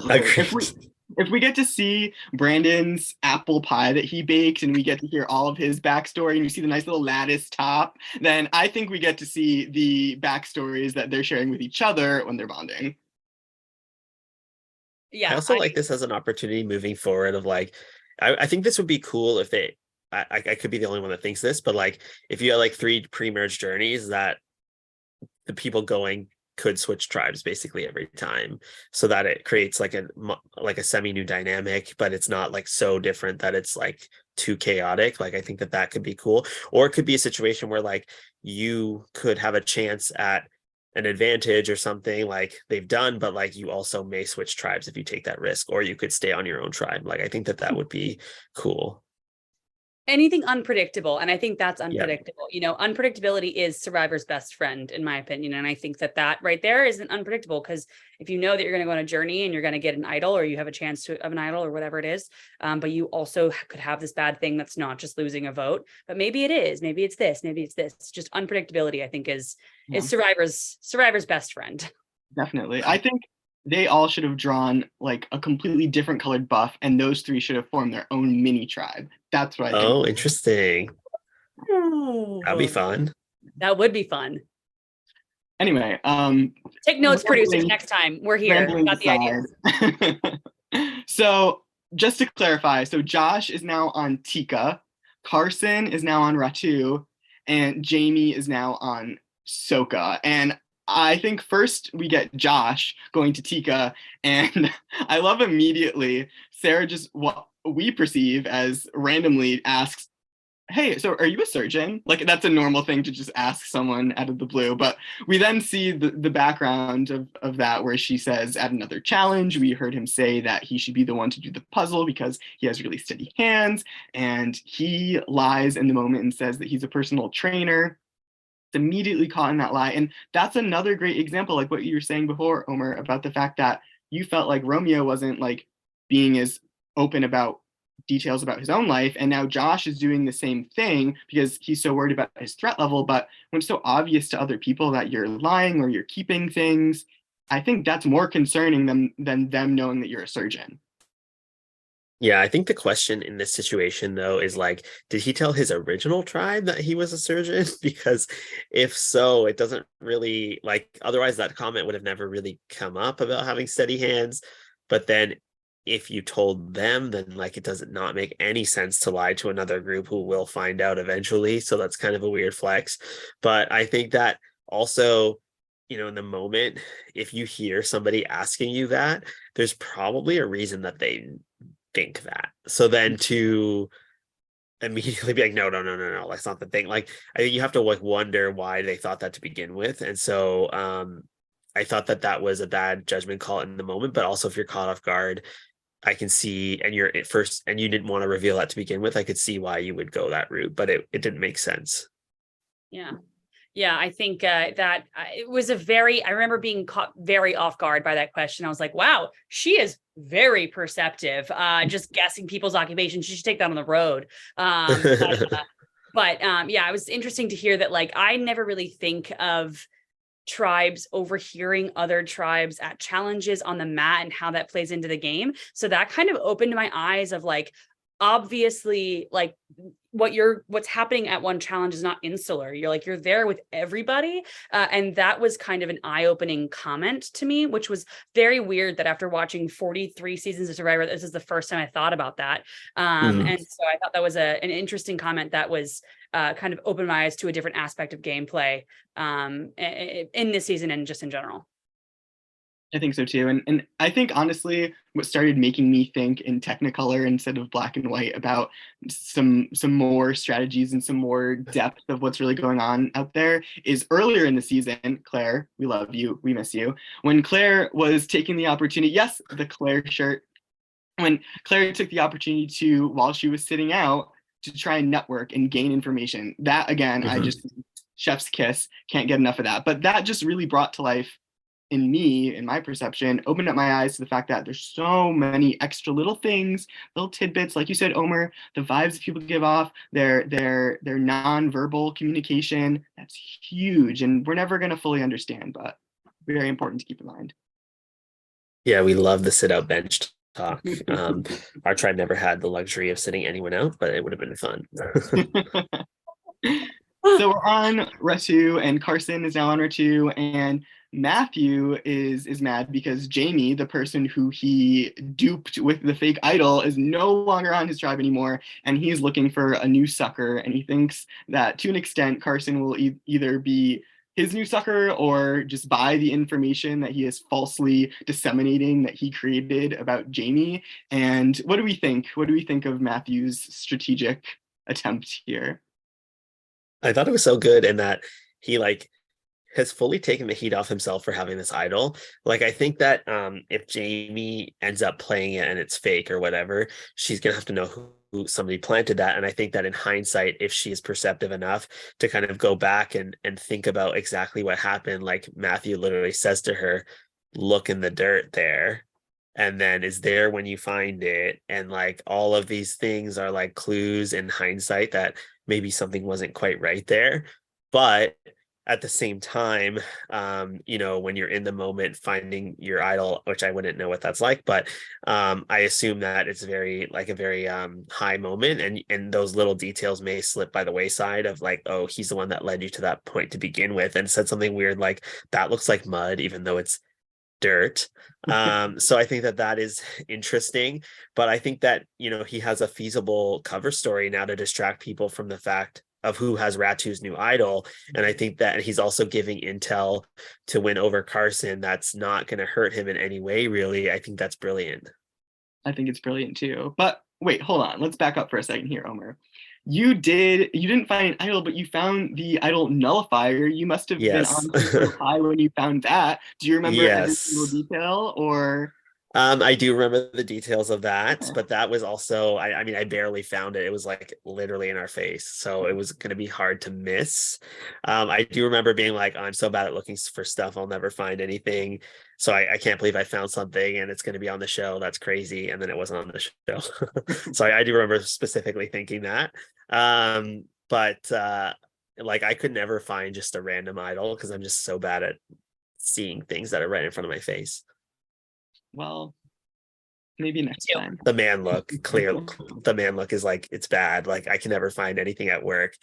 If we get to see Brandon's apple pie that he baked and we get to hear all of his backstory and you see the nice little lattice top, then I think we get to see the backstories that they're sharing with each other when they're bonding. Yeah. I also like this as an opportunity moving forward of like, I think this would be cool if I could be the only one that thinks this, but like if you had like 3 pre-merge journeys that the people going could switch tribes basically every time, so that it creates like a semi new dynamic, but it's not like so different that it's like too chaotic. Like I think that could be cool. Or it could be a situation where like you could have a chance at an advantage or something like they've done, but like you also may switch tribes if you take that risk, or you could stay on your own tribe. Like I think that would be cool. anything unpredictable. And I think that's Yeah. unpredictable. Unpredictability is Survivor's best friend, in my opinion. And I think that right there isn't unpredictable, because if you know that you're going to go on a journey and you're going to get an idol, or you have a chance of an idol or whatever it is, but you also could have this bad thing that's not just losing a vote, but maybe it is, maybe it's this, maybe it's this. Just unpredictability, I think, is Survivor's best friend. Definitely. I think they all should have drawn like a completely different colored buff, and those three should have formed their own mini tribe. That's what I think. Oh, interesting. That'd be fun. That would be fun. Anyway, take notes, rambling- producers. Next time we're here. rambling Got the aside. ideas. So just to clarify, so Josh is now on Tika, Carson is now on Ratu, and Jamie is now on Soka. And I think first we get Josh going to Tika, and I love immediately Sarah just what we perceive as randomly asks, "Hey, so are you a surgeon?" Like that's a normal thing to just ask someone out of the blue. But we then see the background of that, where she says at another challenge, we heard him say that he should be the one to do the puzzle because he has really steady hands, and he lies in the moment and says that he's a personal trainer. Immediately caught in that lie. And that's another great example, like what you were saying before, Omar, about the fact that you felt like Romeo wasn't like being as open about details about his own life, and now Josh is doing the same thing because he's so worried about his threat level. But when it's so obvious to other people that you're lying or you're keeping things, I think that's more concerning than them knowing that you're a surgeon. Yeah, I think the question in this situation, though, is like, did he tell his original tribe that he was a surgeon? Because if so, it doesn't really, like, otherwise that comment would have never really come up about having steady hands. But then if you told them, then like it does not make any sense to lie to another group who will find out eventually. So that's kind of a weird flex. But I think that also, in the moment, if you hear somebody asking you that, there's probably a reason that they think that. So then to immediately be like, no, that's not the thing. Like, I think you have to like wonder why they thought that to begin with. And so I thought that was a bad judgment call in the moment. But also, if you're caught off guard, I can see, and you're at first, and you didn't want to reveal that to begin with, I could see why you would go that route, but it didn't make sense. Yeah, I think that it was I remember being caught very off guard by that question. I was like, wow, she is very perceptive, just guessing people's occupations. She should take that on the road. But yeah, it was interesting to hear that, like, I never really think of tribes overhearing other tribes at challenges on the mat and how that plays into the game. So that kind of opened my eyes of like, obviously, like what's happening at one challenge is not insular. You're there with everybody. And that was kind of an eye-opening comment to me, which was very weird that after watching 43 seasons of Survivor, this is the first time I thought about that. And so I thought that was an interesting comment that was kind of opened my eyes to a different aspect of gameplay in this season and just in general. I think so too. And I think honestly, what started making me think in Technicolor instead of black and white about some more strategies and some more depth of what's really going on out there is earlier in the season, Claire, we love you, we miss you. When Claire was taking the opportunity, yes, the Claire shirt, when Claire took the opportunity to, while she was sitting out, to try and network and gain information. That again, I just, chef's kiss, can't get enough of that. But that just really brought to life in me, in my perception, opened up my eyes to the fact that there's so many extra little things, little tidbits, like you said, Omar, the vibes that people give off, their non-verbal communication, that's huge. And we're never going to fully understand, but very important to keep in mind. Yeah, we love the sit out bench talk. Our tribe never had the luxury of sitting anyone out, but it would have been fun. So we're on Ratu, and Carson is now on Ratu, and Matthew is mad because Jamie, the person who he duped with the fake idol, is no longer on his tribe anymore, and he's looking for a new sucker, and he thinks that to an extent Carson will either be his new sucker or just buy the information that he is falsely disseminating that he created about Jamie. And what do we think? What do we think of Matthew's strategic attempt here? I thought it was so good in that he like has fully taken the heat off himself for having this idol. Like, I think that if Jamie ends up playing it and it's fake or whatever, she's gonna have to know who somebody planted that. And I think that in hindsight, if she is perceptive enough to kind of go back and think about exactly what happened, like Matthew literally says to her, look in the dirt there, and then is there when you find it, and like all of these things are like clues in hindsight that maybe something wasn't quite right there. But at the same time, when you're in the moment finding your idol, which I wouldn't know what that's like, but I assume that it's very high moment, and those little details may slip by the wayside of like, oh, he's the one that led you to that point to begin with, and said something weird like that looks like mud even though it's dirt. So I think that is interesting, but I think that he has a feasible cover story now to distract people from the fact of who has Ratu's new idol. And I think that he's also giving intel to win over Carson that's not going to hurt him in any way, really. I think that's brilliant. I think it's brilliant too. But wait, hold on. Let's back up for a second here, Omar. You didn't find an idol, but you found the idol nullifier. You must have been on so high when you found that. Do you remember every single detail, or? I do remember the details of that, but that was also, I mean, I barely found it. It was like literally in our face. So it was going to be hard to miss. I do remember being like, I'm so bad at looking for stuff. I'll never find anything. So I can't believe I found something and it's going to be on the show. That's crazy. And then it wasn't on the show. So I do remember specifically thinking that. But I could never find just a random idol because I'm just so bad at seeing things that are right in front of my face. Well, maybe next time. The man look, clearly, the man look is like, it's bad. Like I can never find anything at work.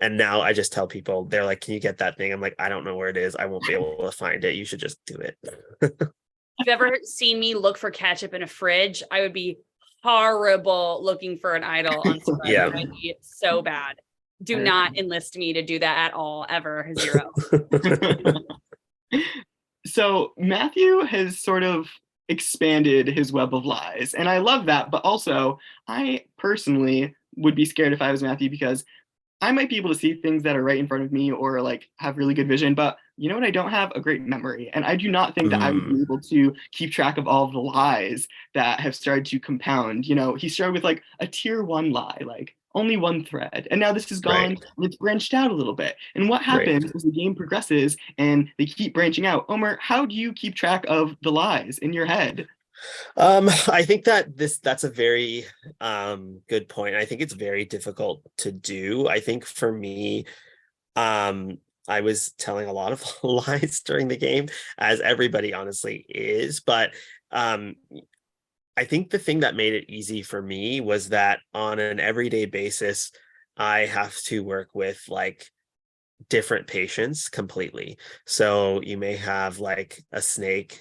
And now I just tell people, they're like, can you get that thing? I'm like, I don't know where it is. I won't be able to find it. You should just do it. If you've ever seen me look for ketchup in a fridge, I would be horrible looking for an idol on Survivor. Yeah. I'd be so bad. Do not enlist me to do that at all, ever. 0. So Matthew has sort of expanded his web of lies, and I love that, but also I personally would be scared if I was Matthew, because I might be able to see things that are right in front of me or like have really good vision, but you know what, I don't have a great memory, and I do not think that I would be able to keep track of all of the lies that have started to compound. He started with like a tier 1 lie, like only one thread, and now this is gone, and it's branched out a little bit. And what happens as the game progresses and they keep branching out? Omar, how do you keep track of the lies in your head? I think that that's a very good point. I think it's very difficult to do. I think for me, I was telling a lot of lies during the game, as everybody honestly is, but I think the thing that made it easy for me was that on an everyday basis, I have to work with like different patients completely. So you may have like a snake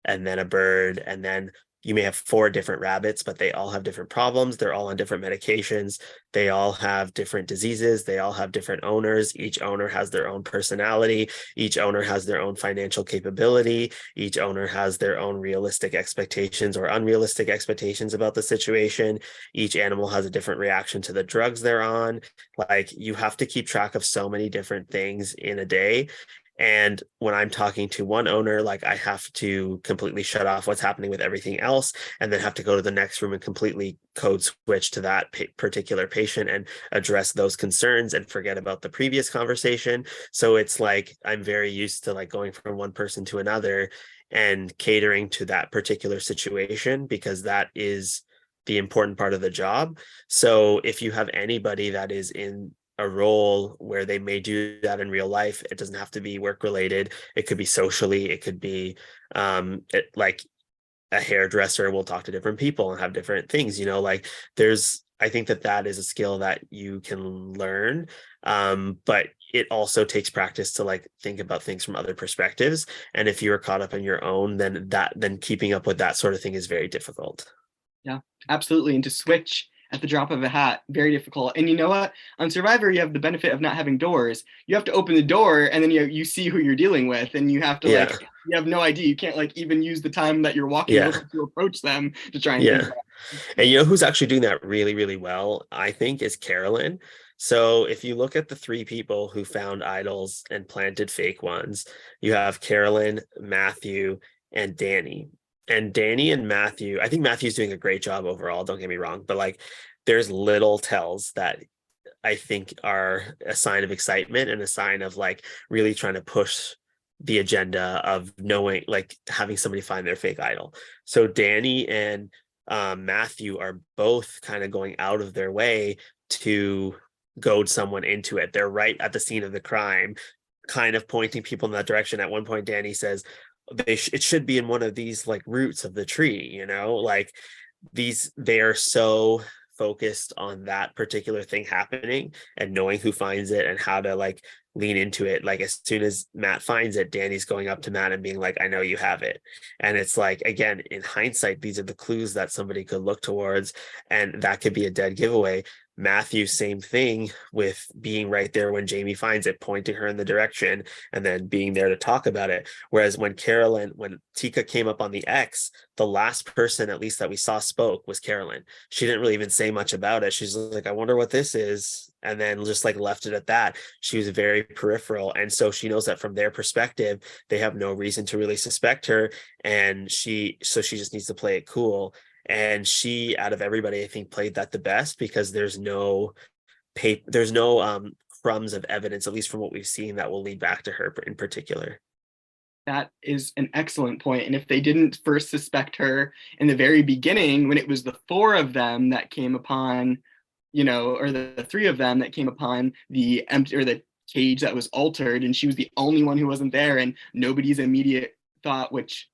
and then a bird, and then you may have 4 different rabbits, but they all have different problems. They're all on different medications. They all have different diseases. They all have different owners. Each owner has their own personality. Each owner has their own financial capability. Each owner has their own realistic expectations or unrealistic expectations about the situation. Each animal has a different reaction to the drugs they're on. Like, you have to keep track of so many different things in a day. And when I'm talking to one owner, like, I have to completely shut off what's happening with everything else, and then have to go to the next room and completely code switch to that particular patient and address those concerns and forget about the previous conversation. So it's like, I'm very used to like going from one person to another and catering to that particular situation, because that is the important part of the job. So if you have anybody that is in a role where they may do that in real life, it doesn't have to be work related. It could be socially. It could be like a hairdresser will talk to different people and have different things, like I think that is a skill that you can learn. But it also takes practice to like think about things from other perspectives. And if you're caught up in your own, then keeping up with that sort of thing is very difficult. Yeah, absolutely. And to switch at the drop of a hat, very difficult. And you know what? On Survivor, you have the benefit of not having doors. You have to open the door, and then you see who you're dealing with, and you have to you have no idea. You can't like even use the time that you're walking over to approach them to try and think about it. And you know who's actually doing that really, really well, I think, is Carolyn. So if you look at the 3 people who found idols and planted fake ones, you have Carolyn, Matthew, and Danny. And Danny and Matthew, I think Matthew's doing a great job overall, don't get me wrong, but like there's little tells that I think are a sign of excitement and a sign of like really trying to push the agenda of knowing, like having somebody find their fake idol. So Danny and Matthew are both kind of going out of their way to goad someone into it. They're right at the scene of the crime, kind of pointing people in that direction. At one point, Danny says, it should be in one of these like roots of the tree, you know, like they are so focused on that particular thing happening and knowing who finds it and how to like lean into it. Like as soon as Matt finds it, Danny's going up to Matt and being like, I know you have it. And it's like, again, in hindsight, these are the clues that somebody could look towards, and that could be a dead giveaway. Matthew, same thing with being right there when Jamie finds it, pointing her in the direction and then being there to talk about it. Whereas when Tika came up on the X, the last person at least that we saw spoke was Carolyn. She didn't really even say much about it. She's like, I wonder what this is. And then just like left it at that. She was very peripheral. And so she knows that from their perspective, they have no reason to really suspect her. And she just needs to play it cool. And she, out of everybody, I think played that the best, because there's no crumbs of evidence, at least from what we've seen, that will lead back to her in particular. That is an excellent point. And if they didn't first suspect her in the very beginning, when it was the four of them that came upon, or the three of them that came upon the empty or the cage that was altered, and she was the only one who wasn't there, and nobody's immediate thought, which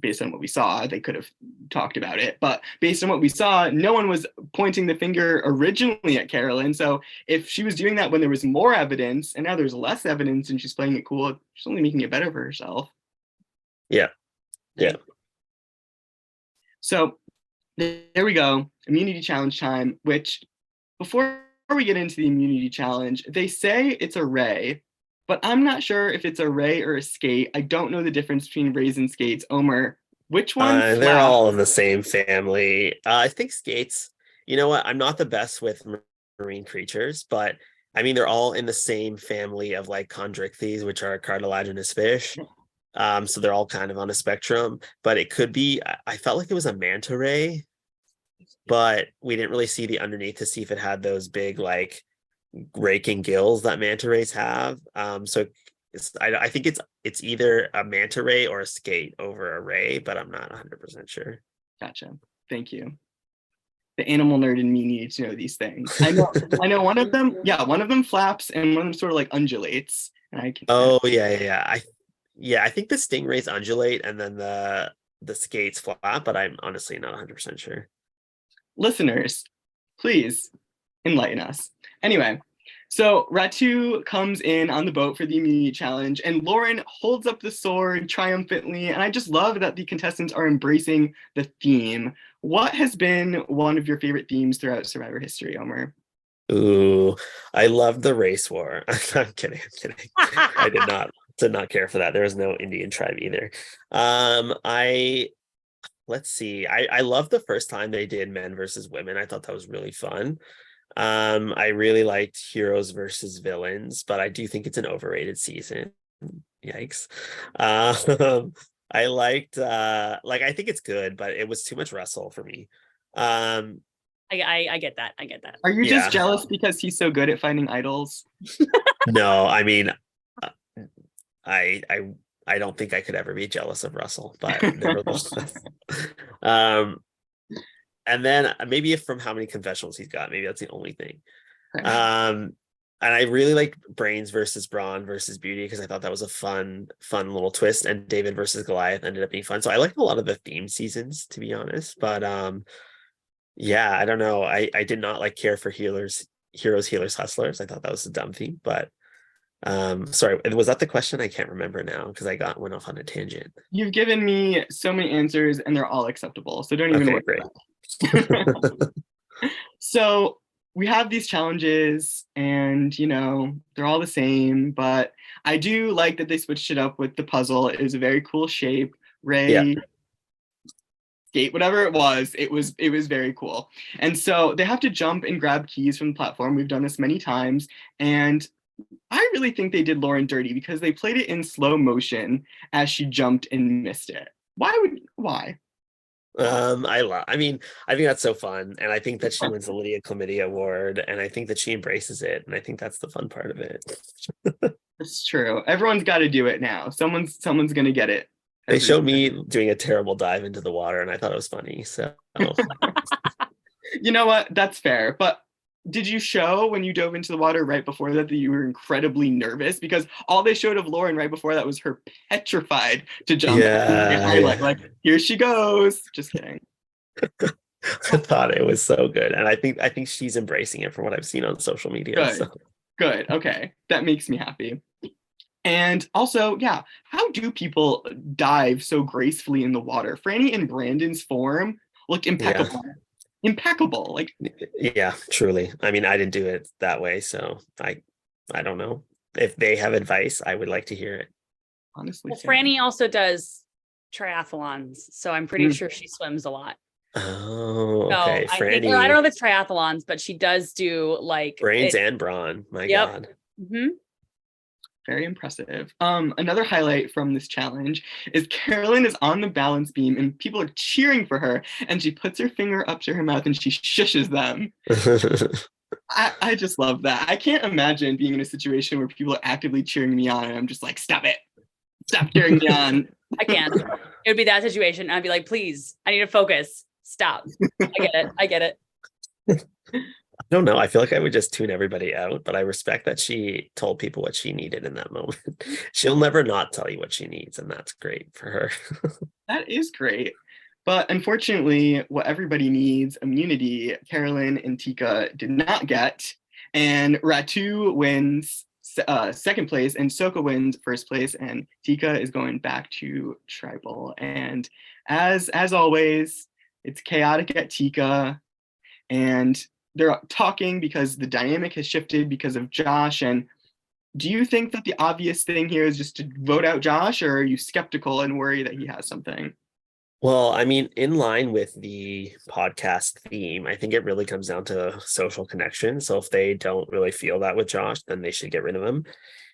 based on what we saw, they could have talked about it. But based on what we saw, no one was pointing the finger originally at Carolyn. So if she was doing that when there was more evidence, and now there's less evidence and she's playing it cool, she's only making it better for herself. Yeah. Yeah. So there we go. Immunity challenge time, which before we get into the immunity challenge, they say it's a ray, but I'm not sure if it's a ray or a skate. I don't know the difference between rays and skates. Omar, which one? They're all in the same family. I think skates. You know what? I'm not the best with marine creatures, but I mean, they're all in the same family of like chondrichthyes, which are cartilaginous fish. So they're all kind of on a spectrum, but it could be, I felt like it was a manta ray, but we didn't really see the underneath to see if it had those big, like raking gills that manta rays have. So I think it's either a manta ray or a skate over a ray, but I'm not 100% sure. Gotcha. Thank you. The animal nerd in me needs to know these things. I know one of them flaps and one of them sort of like undulates. And I can. Oh yeah. I think the stingrays undulate and then the skates flap, but I'm honestly not 100% sure. Listeners, please enlighten us. Anyway, so Ratu comes in on the boat for the immunity challenge, and Lauren holds up the sword triumphantly, and I just love that the contestants are embracing the theme. What has been one of your favorite themes throughout Survivor history, Omar? Ooh, I love the race war. I'm kidding. I did not care for that. There was no Indian tribe either. Let's see. I love the first time they did men versus women. I thought that was really fun. I really liked heroes versus villains, but I do think it's an overrated season. Yikes. I liked I think it's good, but it was too much Russell for me. I get that. Are you just jealous because he's so good at finding idols? No, I mean, I don't think I could ever be jealous of Russell, but nevertheless. And then maybe from how many confessionals he's got, maybe that's the only thing. And I really liked Brains versus Brawn versus Beauty, because I thought that was a fun little twist. And David versus Goliath ended up being fun. So I liked a lot of the theme seasons, to be honest. But yeah, I don't know. I did not care for heroes, healers, hustlers. I thought that was a dumb theme, but sorry, was that the question? I can't remember now because I went off on a tangent. You've given me so many answers and they're all acceptable, so don't even worry. Great. So we have these challenges and they're all the same, but I do like that they switched it up with the puzzle. It was a very cool shape. Ray, skate, whatever it was very cool. And so they have to jump and grab keys from the platform. We've done this many times, and I really think they did Lauren dirty because they played it in slow motion as she jumped and missed it. Why? I mean, I think that's so fun. And I think that she wins the Lydia Chlamydia Award. And I think that she embraces it. And I think that's the fun part of it. It's true. Everyone's got to do it now. Someone's gonna get it. They every showed time. me doing a terrible dive into the water, and I thought it was funny. So You know what? That's fair. But did you show when you dove into the water right before that you were incredibly nervous? Because all they showed of Lauren right before that was her petrified to jump. yeah. Like, here she goes. Just kidding. I thought it was so good. And I think she's embracing it from what I've seen on social media. Good. So Good. Okay. That makes me happy. And also, yeah, how do people dive so gracefully in the water? Franny and Brandon's form looked yeah. impeccable. Impeccable. Like, Yeah, truly. I mean, I didn't do it that way, so I don't know. If they have advice, I would like to hear it. honestly, Well, same. Franny also does triathlons, so I'm pretty sure she swims a lot. Oh, So okay. I think, or I don't know Franny, if it's triathlons, but she does do like brains it. and brawn. My Yep. God. Mhm. Very impressive. Another highlight from this challenge is Carolyn is on the balance beam and people are cheering for her, and she puts her finger up to her mouth and she shushes them. I just love that. I can't imagine being in a situation where people are actively cheering me on and I'm just like, stop it. Stop cheering me on. I can. It would be that situation. I'd be like, please, I need to focus. Stop. I get it. I get it. I don't know. I feel like I would just tune everybody out, but I respect that she told people what she needed in that moment. She'll never not tell you what she needs, and that's great for her. That is great. But unfortunately, what everybody needs, immunity, Carolyn and Tika did not get. And Ratu wins second place, and Soko wins first place, and Tika is going back to tribal. And as always, it's chaotic at Tika, and they're talking because the dynamic has shifted because of Josh. And do you think that the obvious thing here is just to vote out Josh, or are you skeptical and worry that he has something? Well, I mean, in line with the podcast theme, I think it really comes down to social connection. So if they don't really feel that with Josh, then they should get rid of him.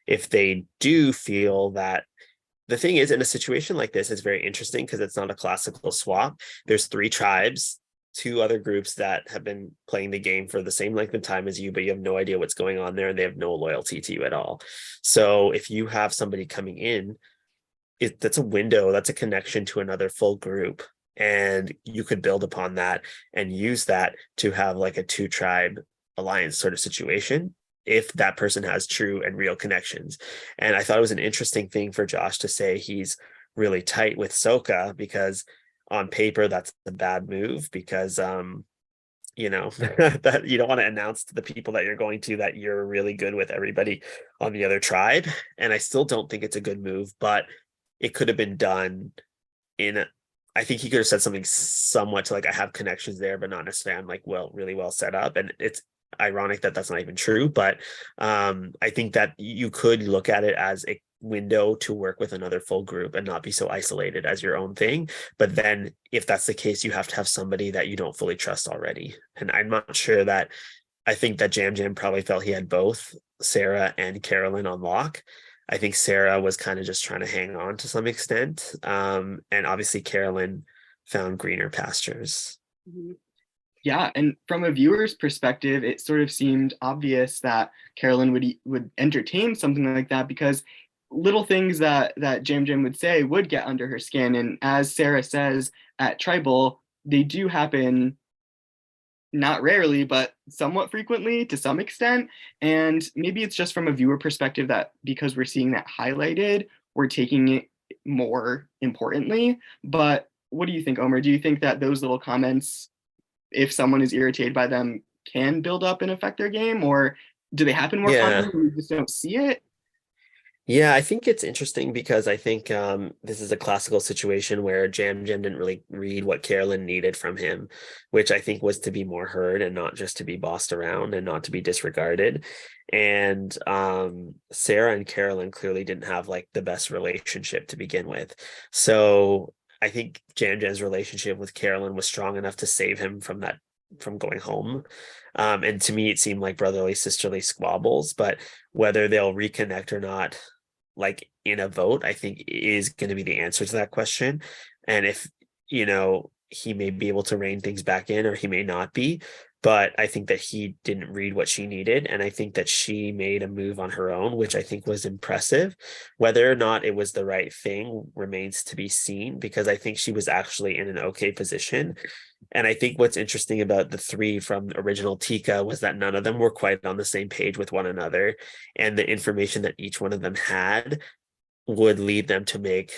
If they do feel that, the thing is, in a situation like this, it's very interesting because it's not a classical swap. There's three tribes, two other groups that have been playing the game for the same length of time as you, but you have no idea what's going on there and they have no loyalty to you at all. So if you have somebody coming in, that's a window, that's a connection to another full group, and you could build upon that and use that to have like a two tribe alliance sort of situation if that person has true and real connections. And I thought it was an interesting thing for Josh to say he's really tight with Soka, because on paper that's a bad move, because that you don't want to announce to the people that you're going to that you're really good with everybody on the other tribe. And I still don't think it's a good move, but it could have been done I think he could have said something somewhat to like, I have connections there, but not necessarily I'm like, well, really well set up. And it's ironic that that's not even true. But I think that you could look at it as a window to work with another full group and not be so isolated as your own thing. But then if that's the case, you have to have somebody that you don't fully trust already. And I'm not sure that, I think that Jam Jam probably felt he had both Sarah and Carolyn on lock. I think Sarah was kind of just trying to hang on to some extent. And obviously Carolyn found greener pastures. Mhm. Yeah, and from a viewer's perspective, it sort of seemed obvious that Carolyn would entertain something like that, because little things that Jam Jam would say would get under her skin. And as Sarah says at Tribal, they do happen not rarely, but somewhat frequently to some extent. And maybe it's just from a viewer perspective that because we're seeing that highlighted, we're taking it more importantly. But what do you think, Omer? Do you think that those little comments, if someone is irritated by them, can build up and affect their game, or do they happen more commonly and we just don't see it? Yeah, I think it's interesting because I think this is a classical situation where Jam Jam didn't really read what Carolyn needed from him, which I think was to be more heard and not just to be bossed around and not to be disregarded. And Sarah and Carolyn clearly didn't have like the best relationship to begin with. So I think Jam Jam's relationship with Carolyn was strong enough to save him from going home. And to me, it seemed like brotherly, sisterly squabbles, but whether they'll reconnect or not, like in a vote, I think is going to be the answer to that question. And if, he may be able to rein things back in or he may not be. But I think that he didn't read what she needed. And I think that she made a move on her own, which I think was impressive. Whether or not it was the right thing remains to be seen, because I think she was actually in an okay position. And I think what's interesting about the three from original Tika was that none of them were quite on the same page with one another. And the information that each one of them had would lead them to make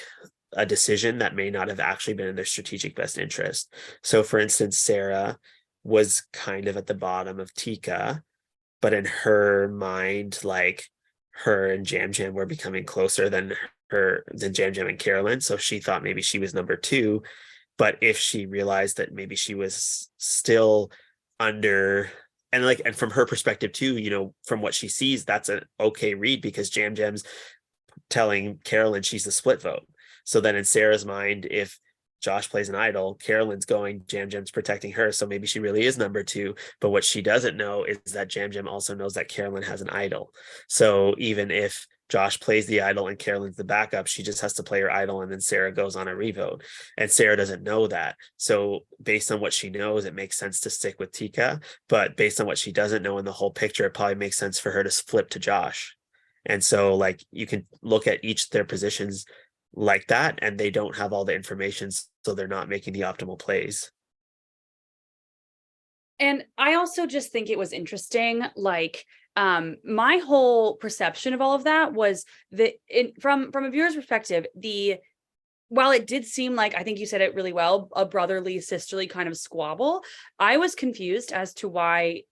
a decision that may not have actually been in their strategic best interest. So, for instance, Sarah was kind of at the bottom of Tika, but in her mind, like, her and Jam Jam were becoming closer than Jam Jam and Carolyn. So she thought maybe she was number two. But if she realized that maybe she was still under, and from her perspective too, from what she sees, that's an okay read, because Jam Jam's telling Carolyn she's the split vote. So then in Sarah's mind, if Josh plays an idol, Carolyn's going, Jam Jam's protecting her, so maybe she really is number two. But what she doesn't know is that Jam Jam also knows that Carolyn has an idol. So even if Josh plays the idol and Carolyn's the backup, she just has to play her idol, and then Sarah goes on a revote. And Sarah doesn't know that. So based on what she knows, it makes sense to stick with Tika. But based on what she doesn't know in the whole picture, it probably makes sense for her to flip to Josh. And so, like, you can look at each of their positions like that, and they don't have all the information, so they're not making the optimal plays. And I also just think it was interesting, like, my whole perception of all of that was that from a viewer's perspective, while it did seem like, I think you said it really well, a brotherly, sisterly kind of squabble, I was confused as to why,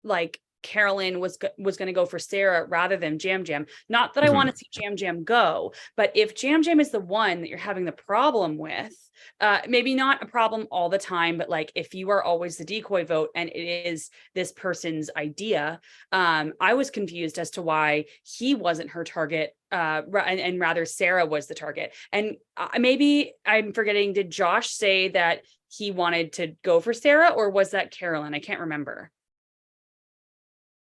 like, Carolyn was going to go for Sarah rather than Jam Jam. Not that I want to see Jam Jam go, but if Jam Jam is the one that you're having the problem with, maybe not a problem all the time, but like if you are always the decoy vote and it is this person's idea, I was confused as to why he wasn't her target, and rather Sarah was the target. And maybe I'm forgetting, did Josh say that he wanted to go for Sarah, or was that Carolyn? I can't remember.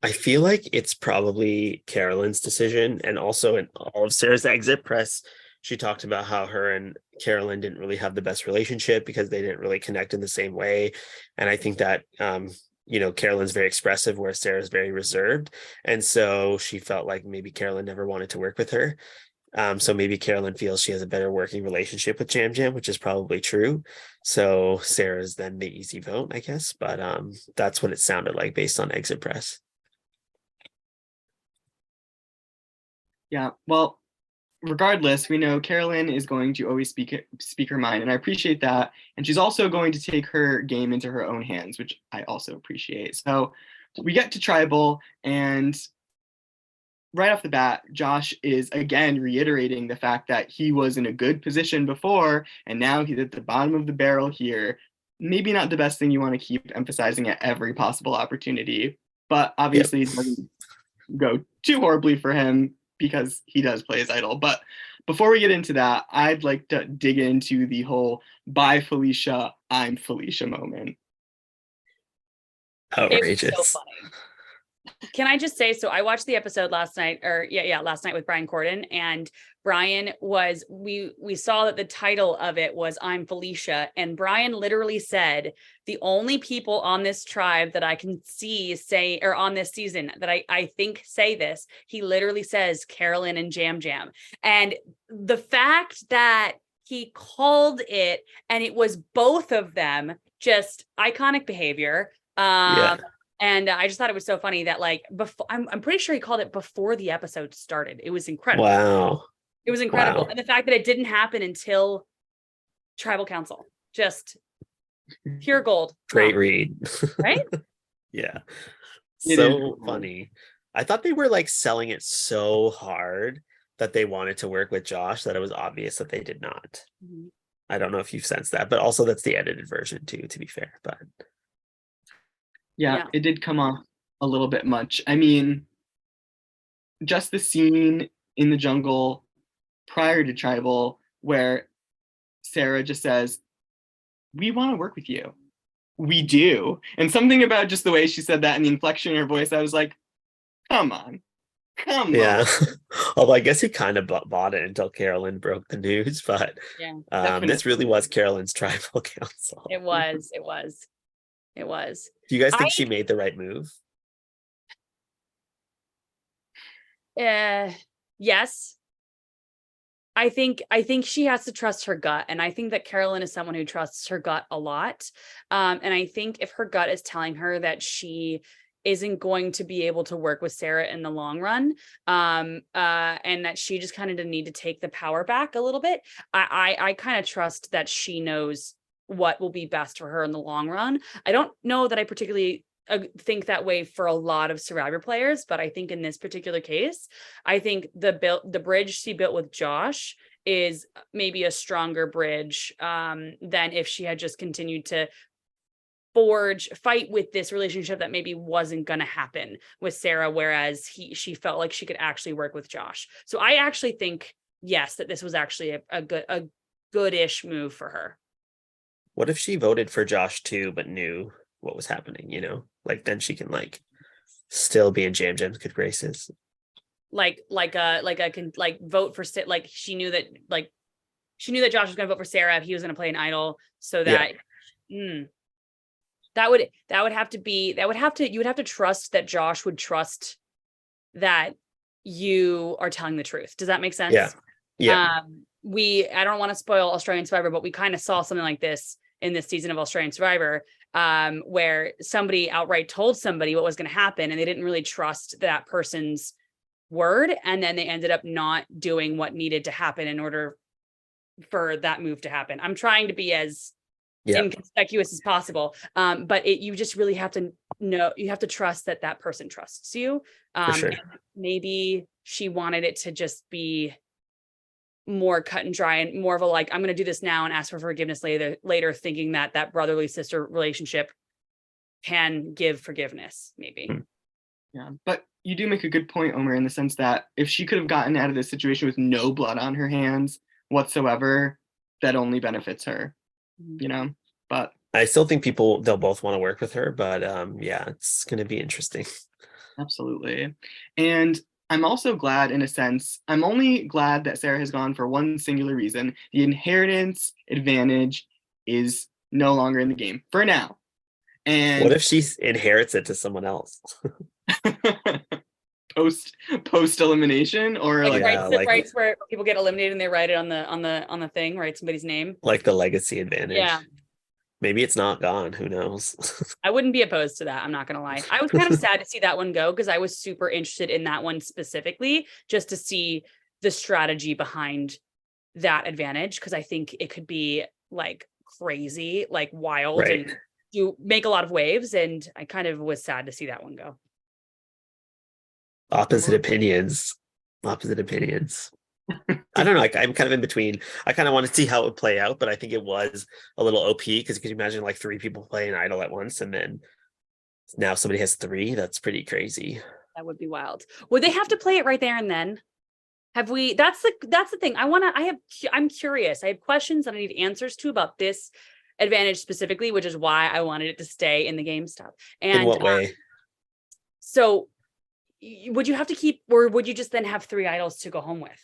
I feel like it's probably Carolyn's decision. And also in all of Sarah's exit press, she talked about how her and Carolyn didn't really have the best relationship because they didn't really connect in the same way. And I think that, Carolyn's very expressive, whereas Sarah's very reserved. And so she felt like maybe Carolyn never wanted to work with her. So maybe Carolyn feels she has a better working relationship with Jam Jam, which is probably true. So Sarah's then the easy vote, I guess. But that's what it sounded like based on exit press. Yeah, well, regardless, we know Carolyn is going to always speak her mind, and I appreciate that. And she's also going to take her game into her own hands, which I also appreciate. So we get to Tribal, and right off the bat, Josh is again reiterating the fact that he was in a good position before, and now he's at the bottom of the barrel here. Maybe not the best thing you want to keep emphasizing at every possible opportunity, but obviously it doesn't go too horribly for him, because he does play his idol. But before we get into that, I'd like to dig into the whole "bye Felicia, I'm Felicia" moment. Outrageous. It was so funny. Can I just say, so I watched the episode last night, last night with Brian Corden, and Brian we saw that the title of it was "I'm Felicia," and Brian literally said, the only people on this tribe that I can see say, or on this season that I think say this, he literally says Carolyn and Jam Jam. And the fact that he called it and it was both of them, just iconic behavior. And I just thought it was so funny that, like, before, I'm pretty sure he called it before the episode started. It was incredible. Wow. It was incredible. Wow. And the fact that it didn't happen until Tribal Council, just pure gold. Great read. Right? Yeah. It So is funny. I thought they were like selling it so hard that they wanted to work with Josh that it was obvious that they did not. Mm-hmm. I don't know if you've sensed that, but also that's the edited version too, to be fair. But yeah, it did come off a little bit much. I mean, just the scene in the jungle prior to Tribal where Sarah just says, "We want to work with you. We do." And something about just the way she said that and the inflection in her voice, I was like, come on. yeah. Although I guess he kind of bought it until Carolyn broke the news, but Yeah, this really was Carolyn's tribal council. it was. It was. Do you guys I think she made the right move? Yes. I think she has to trust her gut, and I think that Carolyn is someone who trusts her gut a lot. And I think if her gut is telling her that she isn't going to be able to work with Sarah in the long run, and that she just kind of didn't need to take the power back a little bit, I kind of trust that she knows what will be best for her in the long run. I don't know that I particularly think that way for a lot of Survivor players, but I think in this particular case, I think the bridge she built with Josh is maybe a stronger bridge than if she had just continued to fight with this relationship that maybe wasn't going to happen with Sarah, whereas she felt like she could actually work with Josh. So I actually think, yes, that this was actually a good-ish move for her. What if she voted for Josh too, but knew what was happening, like then she can still be in Jam Jam's good graces. Like vote for like she knew that Josh was going to vote for Sarah if he was going to play an idol, so that that would have to you would have to trust that Josh would trust that you are telling the truth. Does that make sense? Yeah. I don't want to spoil Australian Survivor, but we kind of saw something like this in this season of Australian Survivor, where somebody outright told somebody what was going to happen and they didn't really trust that person's word, and then they ended up not doing what needed to happen in order for that move to happen. I'm trying to be as inconspicuous as possible, but you just really have to know, you have to trust that person trusts you. For sure. And maybe she wanted it to just be more cut and dry and more of a I'm going to do this now and ask for forgiveness later, thinking that brotherly sister relationship can give forgiveness, maybe. Yeah, but you do make a good point, Omar, in the sense that if she could have gotten out of this situation with no blood on her hands whatsoever, that only benefits her, but I still think they'll both want to work with her, but it's going to be interesting. Absolutely. And I'm also glad, in a sense, I'm only glad that Sarah has gone for one singular reason. The inheritance advantage is no longer in the game for now. And what if she inherits it to someone else? post elimination, or rights where people get eliminated and they write it on the thing, write somebody's name, like the legacy advantage. Yeah. Maybe it's not gone. Who knows? I wouldn't be opposed to that. I'm not going to lie. I was kind of sad to see that one go because I was super interested in that one specifically, just to see the strategy behind that advantage. Because I think it could be crazy, wild, right. And do make a lot of waves. And I kind of was sad to see that one go. Opposite opinions. I don't know. I'm kind of in between. I kind of want to see how it would play out, but I think it was a little OP because could you imagine 3 people playing Idol at once, and then now somebody has 3? That's pretty crazy. That would be wild. Would they have to play it right there and then? Have we? That's the thing. I'm curious. I have questions that I need answers to about this advantage specifically, which is why I wanted it to stay in the game stuff. And in what way? So would you have to keep, or would you just then have 3 idols to go home with?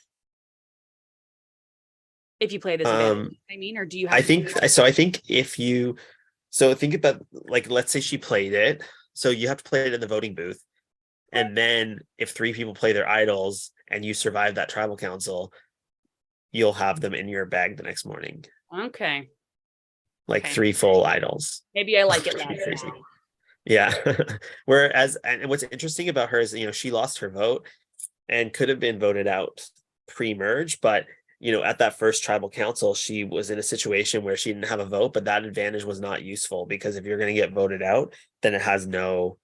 If you play this advantage, or do you have? I think if you, think about let's say she played it. So you have to play it in the voting booth. And then if 3 people play their idols and you survive that tribal council, you'll have them in your bag the next morning. Okay. 3 full idols. Maybe I like it less. Yeah. Whereas, and what's interesting about her is, she lost her vote and could have been voted out pre-merge, but at that first tribal council, she was in a situation where she didn't have a vote, but that advantage was not useful because if you're going to get voted out, then it has no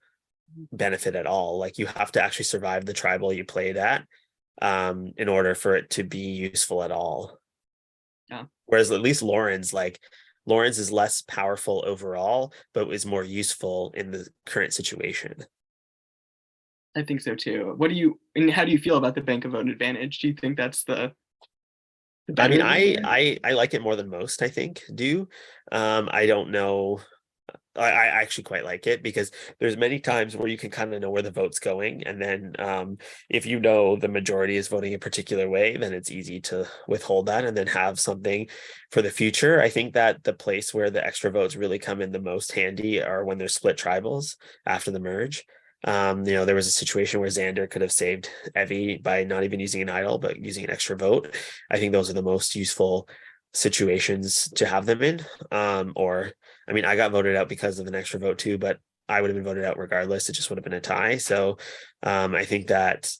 benefit at all. You have to actually survive the tribal you played at in order for it to be useful at all. Yeah. Whereas at least Lauren's is less powerful overall, but is more useful in the current situation. I think so too. How do you feel about the bank of vote advantage? Do you think that's the I mean, I like it more than most, I think, do. I don't know. I actually quite like it, because there's many times where you can kind of know where the vote's going, and then if you know the majority is voting a particular way, then it's easy to withhold that and then have something for the future. I think that the place where the extra votes really come in the most handy are when there's split tribals after the merge. There was a situation where Xander could have saved Evie by not even using an idol, but using an extra vote. I think those are the most useful situations to have them in. Or I mean, I got voted out because of an extra vote too, but I would have been voted out regardless. It just would have been a tie. So I think that,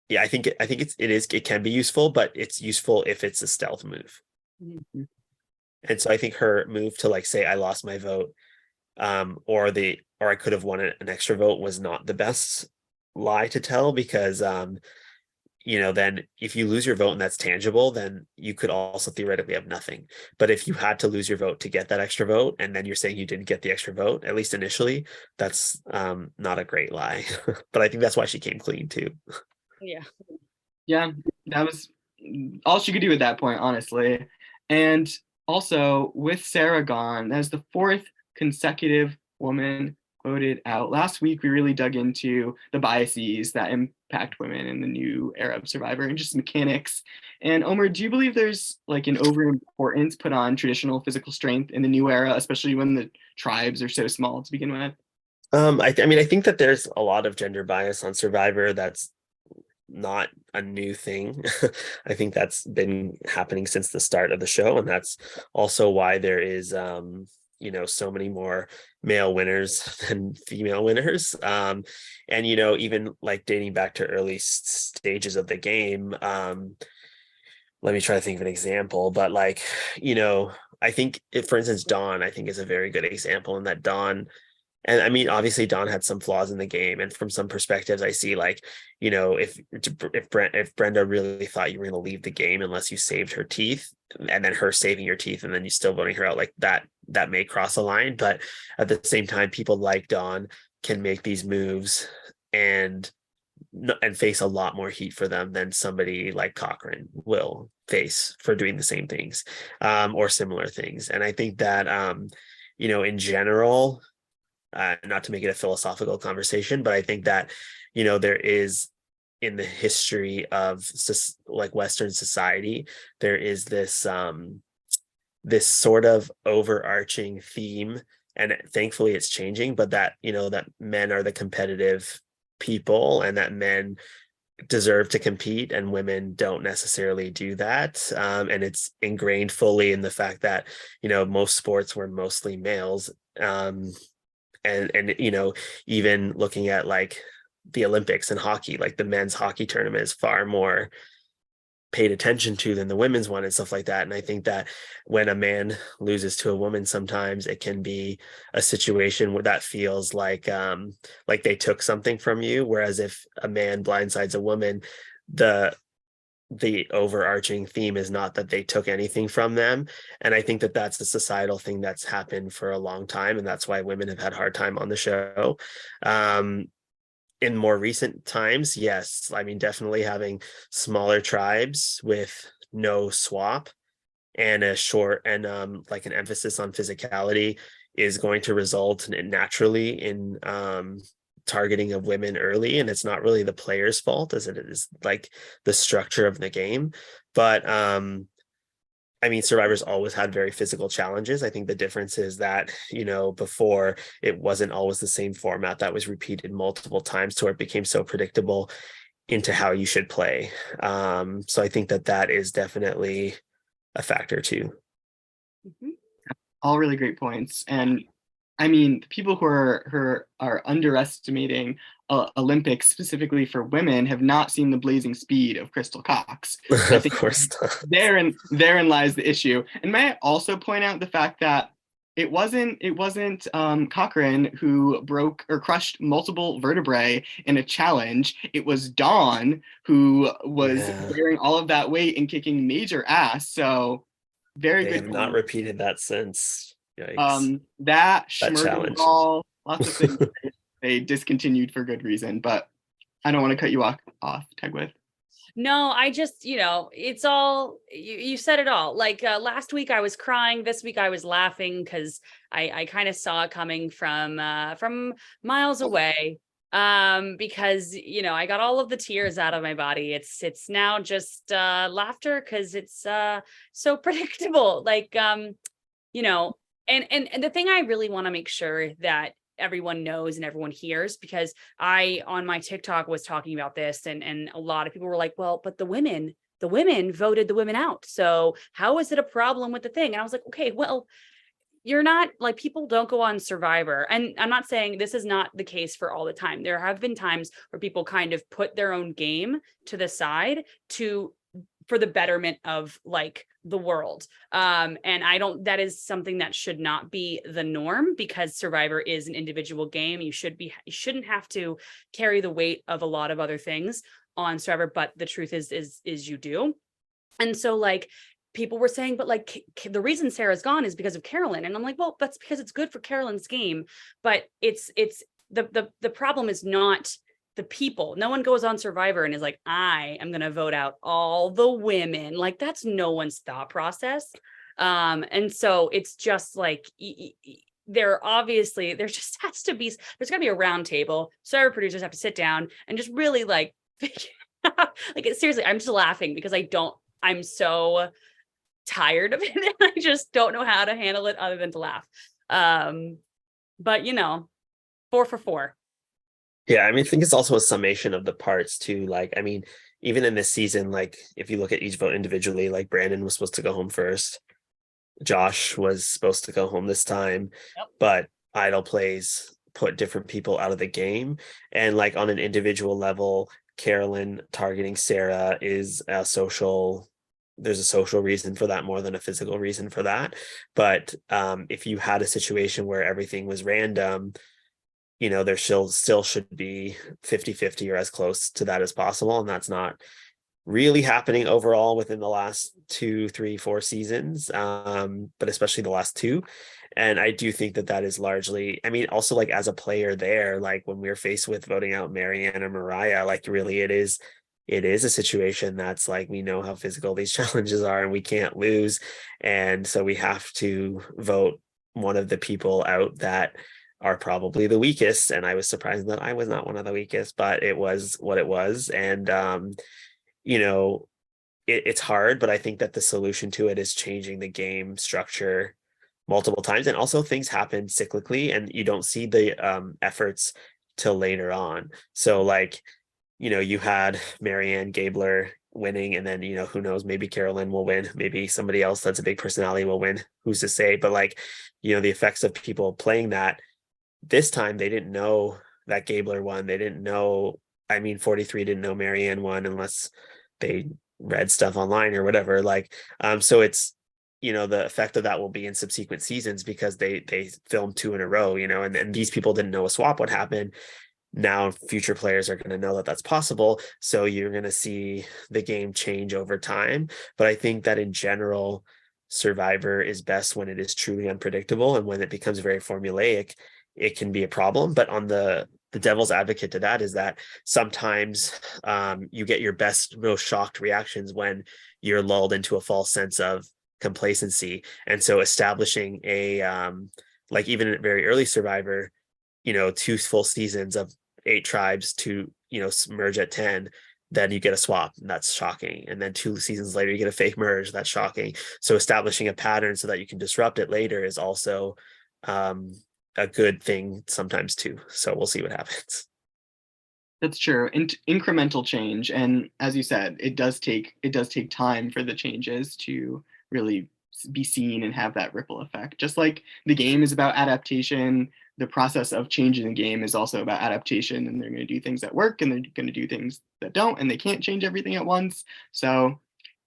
yeah, it can be useful, but it's useful if it's a stealth move. Mhm. And so I think her move to like say I lost my vote, or I could have won an extra vote, was not the best lie to tell, because then if you lose your vote and that's tangible, then you could also theoretically have nothing. But if you had to lose your vote to get that extra vote, and then you're saying you didn't get the extra vote, at least initially, that's not a great lie. But I think that's why she came clean too. Yeah. Yeah, that was all she could do at that point, honestly. And also, with Sarah gone, that's the fourth consecutive woman voted out. Last week, we really dug into the biases that impact women in the new era of Survivor and just mechanics. And Omar, do you believe there's like an overimportance put on traditional physical strength in the new era, especially when the tribes are so small to begin with? I think that there's a lot of gender bias on Survivor. That's not a new thing. I think that's been happening since the start of the show, and that's also why there is so many more male winners than female winners. And even like dating back to early stages of the game, let me try to think of an example, but like, I think for instance, Dawn, I think is a very good example, in that Dawn, and I mean, obviously Dawn had some flaws in the game, and from some perspectives, I see like, if Brenda really thought you were going to leave the game unless you saved her teeth, and then her saving your teeth, and then you still voting her out, like that may cross a line. But at the same time, people like Dawn can make these moves and face a lot more heat for them than somebody like Cochran will face for doing the same things, or similar things. And I think that in general, not to make it a philosophical conversation, but I think that, there is, in the history of like Western society, there is this sort of overarching theme, and thankfully it's changing, but that, that men are the competitive people, and that men deserve to compete and women don't necessarily do that. And it's ingrained fully in the fact that, most sports were mostly males. And even looking at like the Olympics and hockey, like the men's hockey tournament is far more paid attention to than the women's one and stuff like that. And I think that when a man loses to a woman, sometimes it can be a situation where that feels like they took something from you, whereas if a man blindsides a woman, the overarching theme is not that they took anything from them. And I think that that's a societal thing that's happened for a long time, and that's why women have had a hard time on the show. In more recent times, yes, I mean, definitely having smaller tribes with no swap and a short and like an emphasis on physicality is going to result naturally in targeting of women early, and it's not really the player's fault as it is like the structure of the game. But I mean, Survivor's always had very physical challenges. I think the difference is that, before it wasn't always the same format that was repeated multiple times to where it became so predictable into how you should play. So I think that is definitely a factor too. Mm-hmm. All really great points. And I mean, the people who are underestimating Olympics specifically for women have not seen the blazing speed of Crystal Cox. I Of think course not. therein lies the issue. And may I also point out the fact that it wasn't Cochran who broke or crushed multiple vertebrae in a challenge. It was Dawn who was bearing all of that weight and kicking major ass. So very They good have point. not repeated that since. Yikes. That challenge. ball, lots of things they discontinued for good reason, but I don't want to cut you off, Tegwyth. No, I just, it's all, you said it all. Like last week I was crying. This week I was laughing because I kind of saw it coming from miles away. Because, I got all of the tears out of my body. It's now just laughter because it's so predictable. Like, and the thing I really want to make sure that everyone knows and everyone hears, because I on my TikTok was talking about this, and a lot of people were like, well, but the women voted the women out, so how is it a problem with the thing? And I was like, okay, well, you're not, like, people don't go on Survivor, and I'm not saying this is not the case for all the time. There have been times where people kind of put their own game to the side for the betterment of, like, the world. And that is something that should not be the norm, because Survivor is an individual game. You shouldn't have to carry the weight of a lot of other things on Survivor, but the truth is you do. And so, like, people were saying, but like, the reason Sarah's gone is because of Carolyn. And I'm like, well, that's because it's good for Carolyn's game. But it's the problem is not the people. No one goes on Survivor and is like, I am going to vote out all the women. Like, that's no one's thought process. And so it's just like, there just has to be, there's got to be a round table. Survivor producers have to sit down and just really, like, like, seriously, I'm just laughing because I'm so tired of it. And I just don't know how to handle it other than to laugh. But 4 for 4. Yeah, I mean, I think it's also a summation of the parts too. Like, I mean, even in this season, like, if you look at each vote individually, like, Brandon was supposed to go home first. Josh was supposed to go home this time, Yep. but idle plays put different people out of the game. And, like, on an individual level, Carolyn targeting Sarah is there's a social reason for that more than a physical reason for that. But if you had a situation where everything was random, there still should be 50-50 or as close to that as possible. And that's not really happening overall within the last 2, 3, 4 seasons, but especially the last 2. And I do think that is largely, I mean, also, like, as a player there, like, when we're faced with voting out Marianne or Mariah, like, really it is a situation that's like, we know how physical these challenges are and we can't lose. And so we have to vote one of the people out that are probably the weakest. And I was surprised that I was not one of the weakest, but it was what it was. And, it's hard, but I think that the solution to it is changing the game structure multiple times. And also, things happen cyclically and you don't see the efforts till later on. So, like, you had Marianne Gabler winning, and then, who knows, maybe Carolyn will win, maybe somebody else that's a big personality will win, who's to say? But, like, the effects of people playing that this time, they didn't know that Gabler won. They didn't know, I mean, 43 didn't know Marianne won unless they read stuff online or whatever. Like, so it's, the effect of that will be in subsequent seasons because they filmed 2 in a row, and these people didn't know a swap would happen. Now future players are going to know that that's possible. So you're going to see the game change over time. But I think that in general, Survivor is best when it is truly unpredictable, and when it becomes very formulaic, it can be a problem. But on the devil's advocate to that is that sometimes you get your best, most shocked reactions when you're lulled into a false sense of complacency. And so establishing a like, even in very early Survivor, 2 full seasons of 8 tribes to merge at 10, then you get a swap. That's shocking. And then 2 seasons later you get a fake merge. That's shocking. So establishing a pattern so that you can disrupt it later is also a good thing sometimes too. So we'll see what happens. That's true. Incremental change, and as you said, it does take time for the changes to really be seen and have that ripple effect. Just like the game is about adaptation, the process of changing the game is also about adaptation, and they're going to do things that work and they're going to do things that don't, and they can't change everything at once. So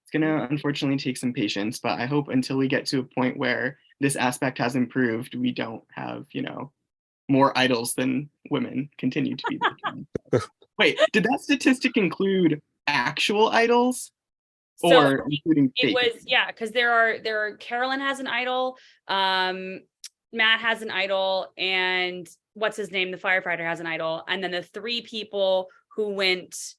it's going to unfortunately take some patience, but I hope until we get to a point where this aspect has improved, we don't have, more idols than women continue to be. Wait, did that statistic include actual idols? So Or including it fake? was, yeah, because there are Carolyn has an idol, Matt has an idol, and what's his name, the firefighter, has an idol, and then the 3 people who went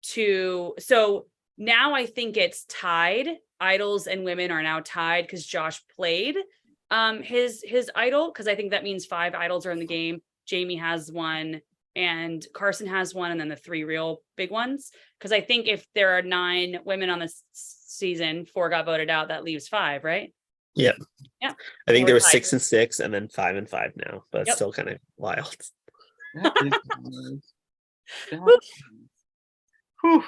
so now I think it's tied. Idols and women are now tied because Josh played his idol, because I think that means 5 idols are in the game. Jamie has one and Carson has one, and then the 3 real big ones. Because I think if there are 9 women on this season, 4 got voted out, that leaves 5, right? Yep. Yeah. I think there was tied. 6 and 6 and then 5 and 5 now, but it's Yep. still kind of wild. That is wild. Whew. Whew.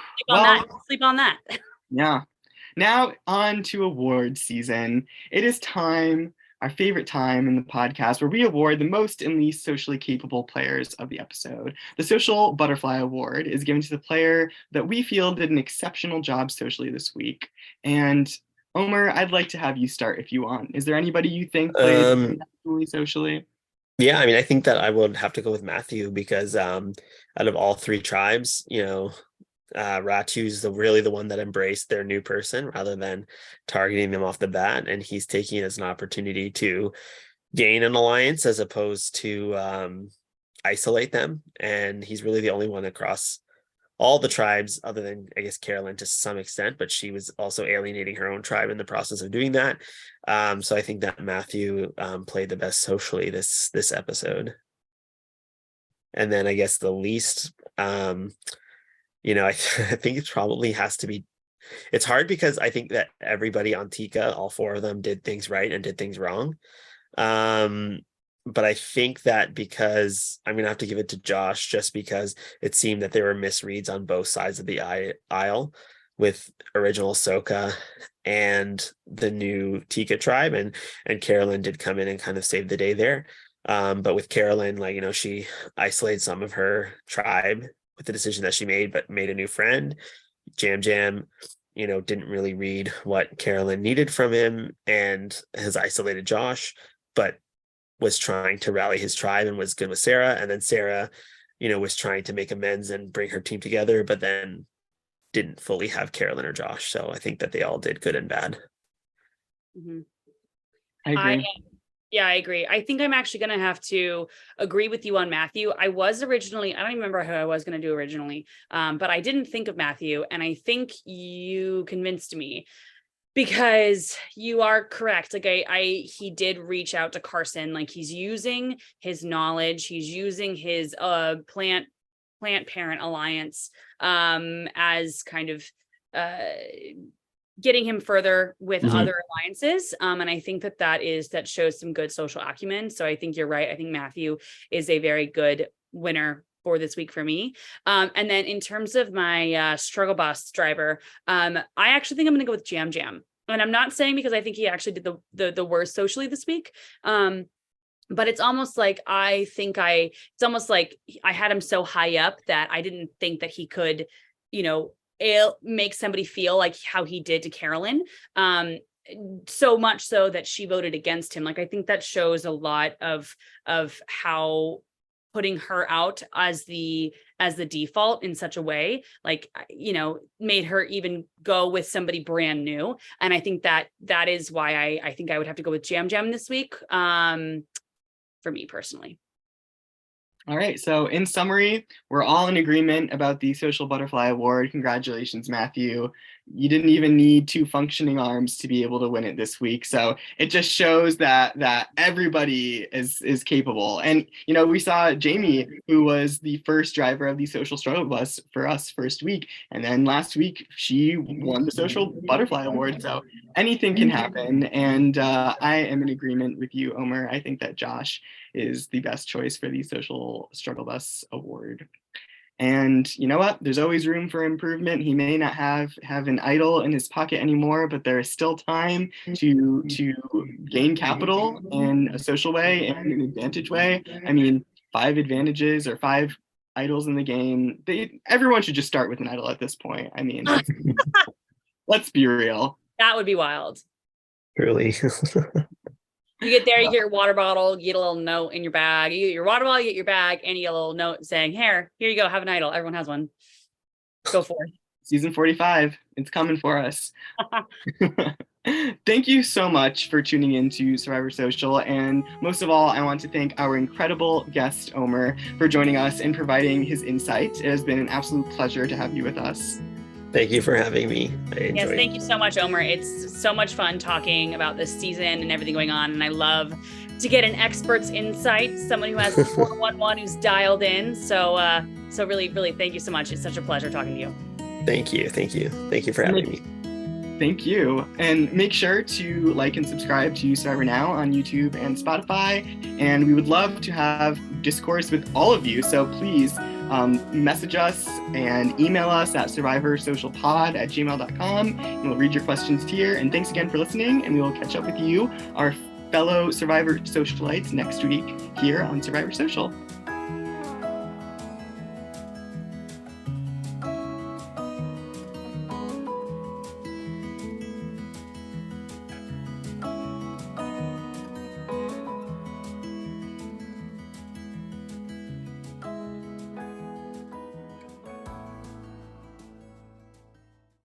Sleep on that. Yeah. Now on to award season. It is time, our favorite time in the podcast, where we award the most and least socially capable players of the episode. The Social Butterfly Award is given to the player that we feel did an exceptional job socially this week. And Omar, I'd like to have you start if you want. Is there anybody you think played exceptionally socially? Yeah, I mean, I think that I would have to go with Matthew because out of all 3 tribes, Ratu's really the one that embraced their new person rather than targeting them off the bat, and he's taking it as an opportunity to gain an alliance as opposed to isolate them. And he's really the only one across all the tribes, other than I guess Carolyn to some extent, but she was also alienating her own tribe in the process of doing that. So I think that Matthew played the best socially this episode. And then I guess the least, I think it probably has to be. It's hard because I think that everybody on Tika, all 4 of them, did things right and did things wrong. But I think that because I'm gonna have to give it to Josh, just because it seemed that there were misreads on both sides of the aisle with original Soka and the new Tika tribe, and Carolyn did come in and kind of save the day there. But with Carolyn, she isolated some of her tribe with the decision that she made, but made a new friend. Jam didn't really read what Carolyn needed from him and has isolated Josh, but was trying to rally his tribe and was good with Sarah. And then Sarah, was trying to make amends and bring her team together, but then didn't fully have Carolyn or Josh. So I think that they all did good and bad. Mm-hmm. I agree. I agree. I think I'm actually going to have to agree with you on Matthew. I don't even remember who I was going to do originally, but I didn't think of Matthew. And I think you convinced me, because you are correct. He did reach out to Carson. He's using his knowledge. He's using his plant parent alliance as kind of getting him further with other alliances. And I think that shows some good social acumen. So I think you're right. I think Matthew is a very good winner for this week for me. And then in terms of my struggle bus driver, I actually think I'm going to go with Jam. And I'm not saying because I think he actually did the worst socially this week. But it's almost like I had him so high up that I didn't think that he could, make somebody feel like how he did to Carolyn. So much so that she voted against him. I think that shows a lot of how putting her out as the default in such a way, made her even go with somebody brand new. And I think that is why I think I would have to go with Jam this week, for me personally. All right. So in summary, we're all in agreement about the Social Butterfly Award. Congratulations, Matthew. You didn't even need 2 functioning arms to be able to win it this week. So it just shows that everybody is capable. And, we saw Jamie, who was the first driver of the Social Struggle Bus for us first week. And then last week, she won the Social Butterfly Award. So anything can happen. And I am in agreement with you, Omar. I think that Josh is the best choice for the Social Struggle Bus Award. And you know what? There's always room for improvement. He may not have an idol in his pocket anymore, but there is still time to gain capital in a social way and an advantage way. I mean, 5 advantages or 5 idols in the game. Everyone should just start with an idol at this point. I mean, let's be real. That would be wild. Really. You get there, you get your water bottle, you get a little note in your bag. You get your water bottle, you get your bag, and you get a little note saying, here you go, have an idol. Everyone has one. Go for it. Season 45, it's coming for us. Thank you so much for tuning in to Survivor Social. And most of all, I want to thank our incredible guest, Omar, for joining us and providing his insight. It has been an absolute pleasure to have you with us. Thank you for having me. Yes, thank you so much, Omar. It's so much fun talking about this season and everything going on. And I love to get an expert's insight, someone who has 411 who's dialed in. So really, really thank you so much. It's such a pleasure talking to you. Thank you. Thank you. Thank you for having me. Thank you. And make sure to like and subscribe to Survivor Now on YouTube and Spotify. And we would love to have discourse with all of you. So please message us and email us at survivorsocialpod@gmail.com. And we'll read your questions here. And thanks again for listening. And we will catch up with you, our fellow Survivor Socialites, next week here on Survivor Social.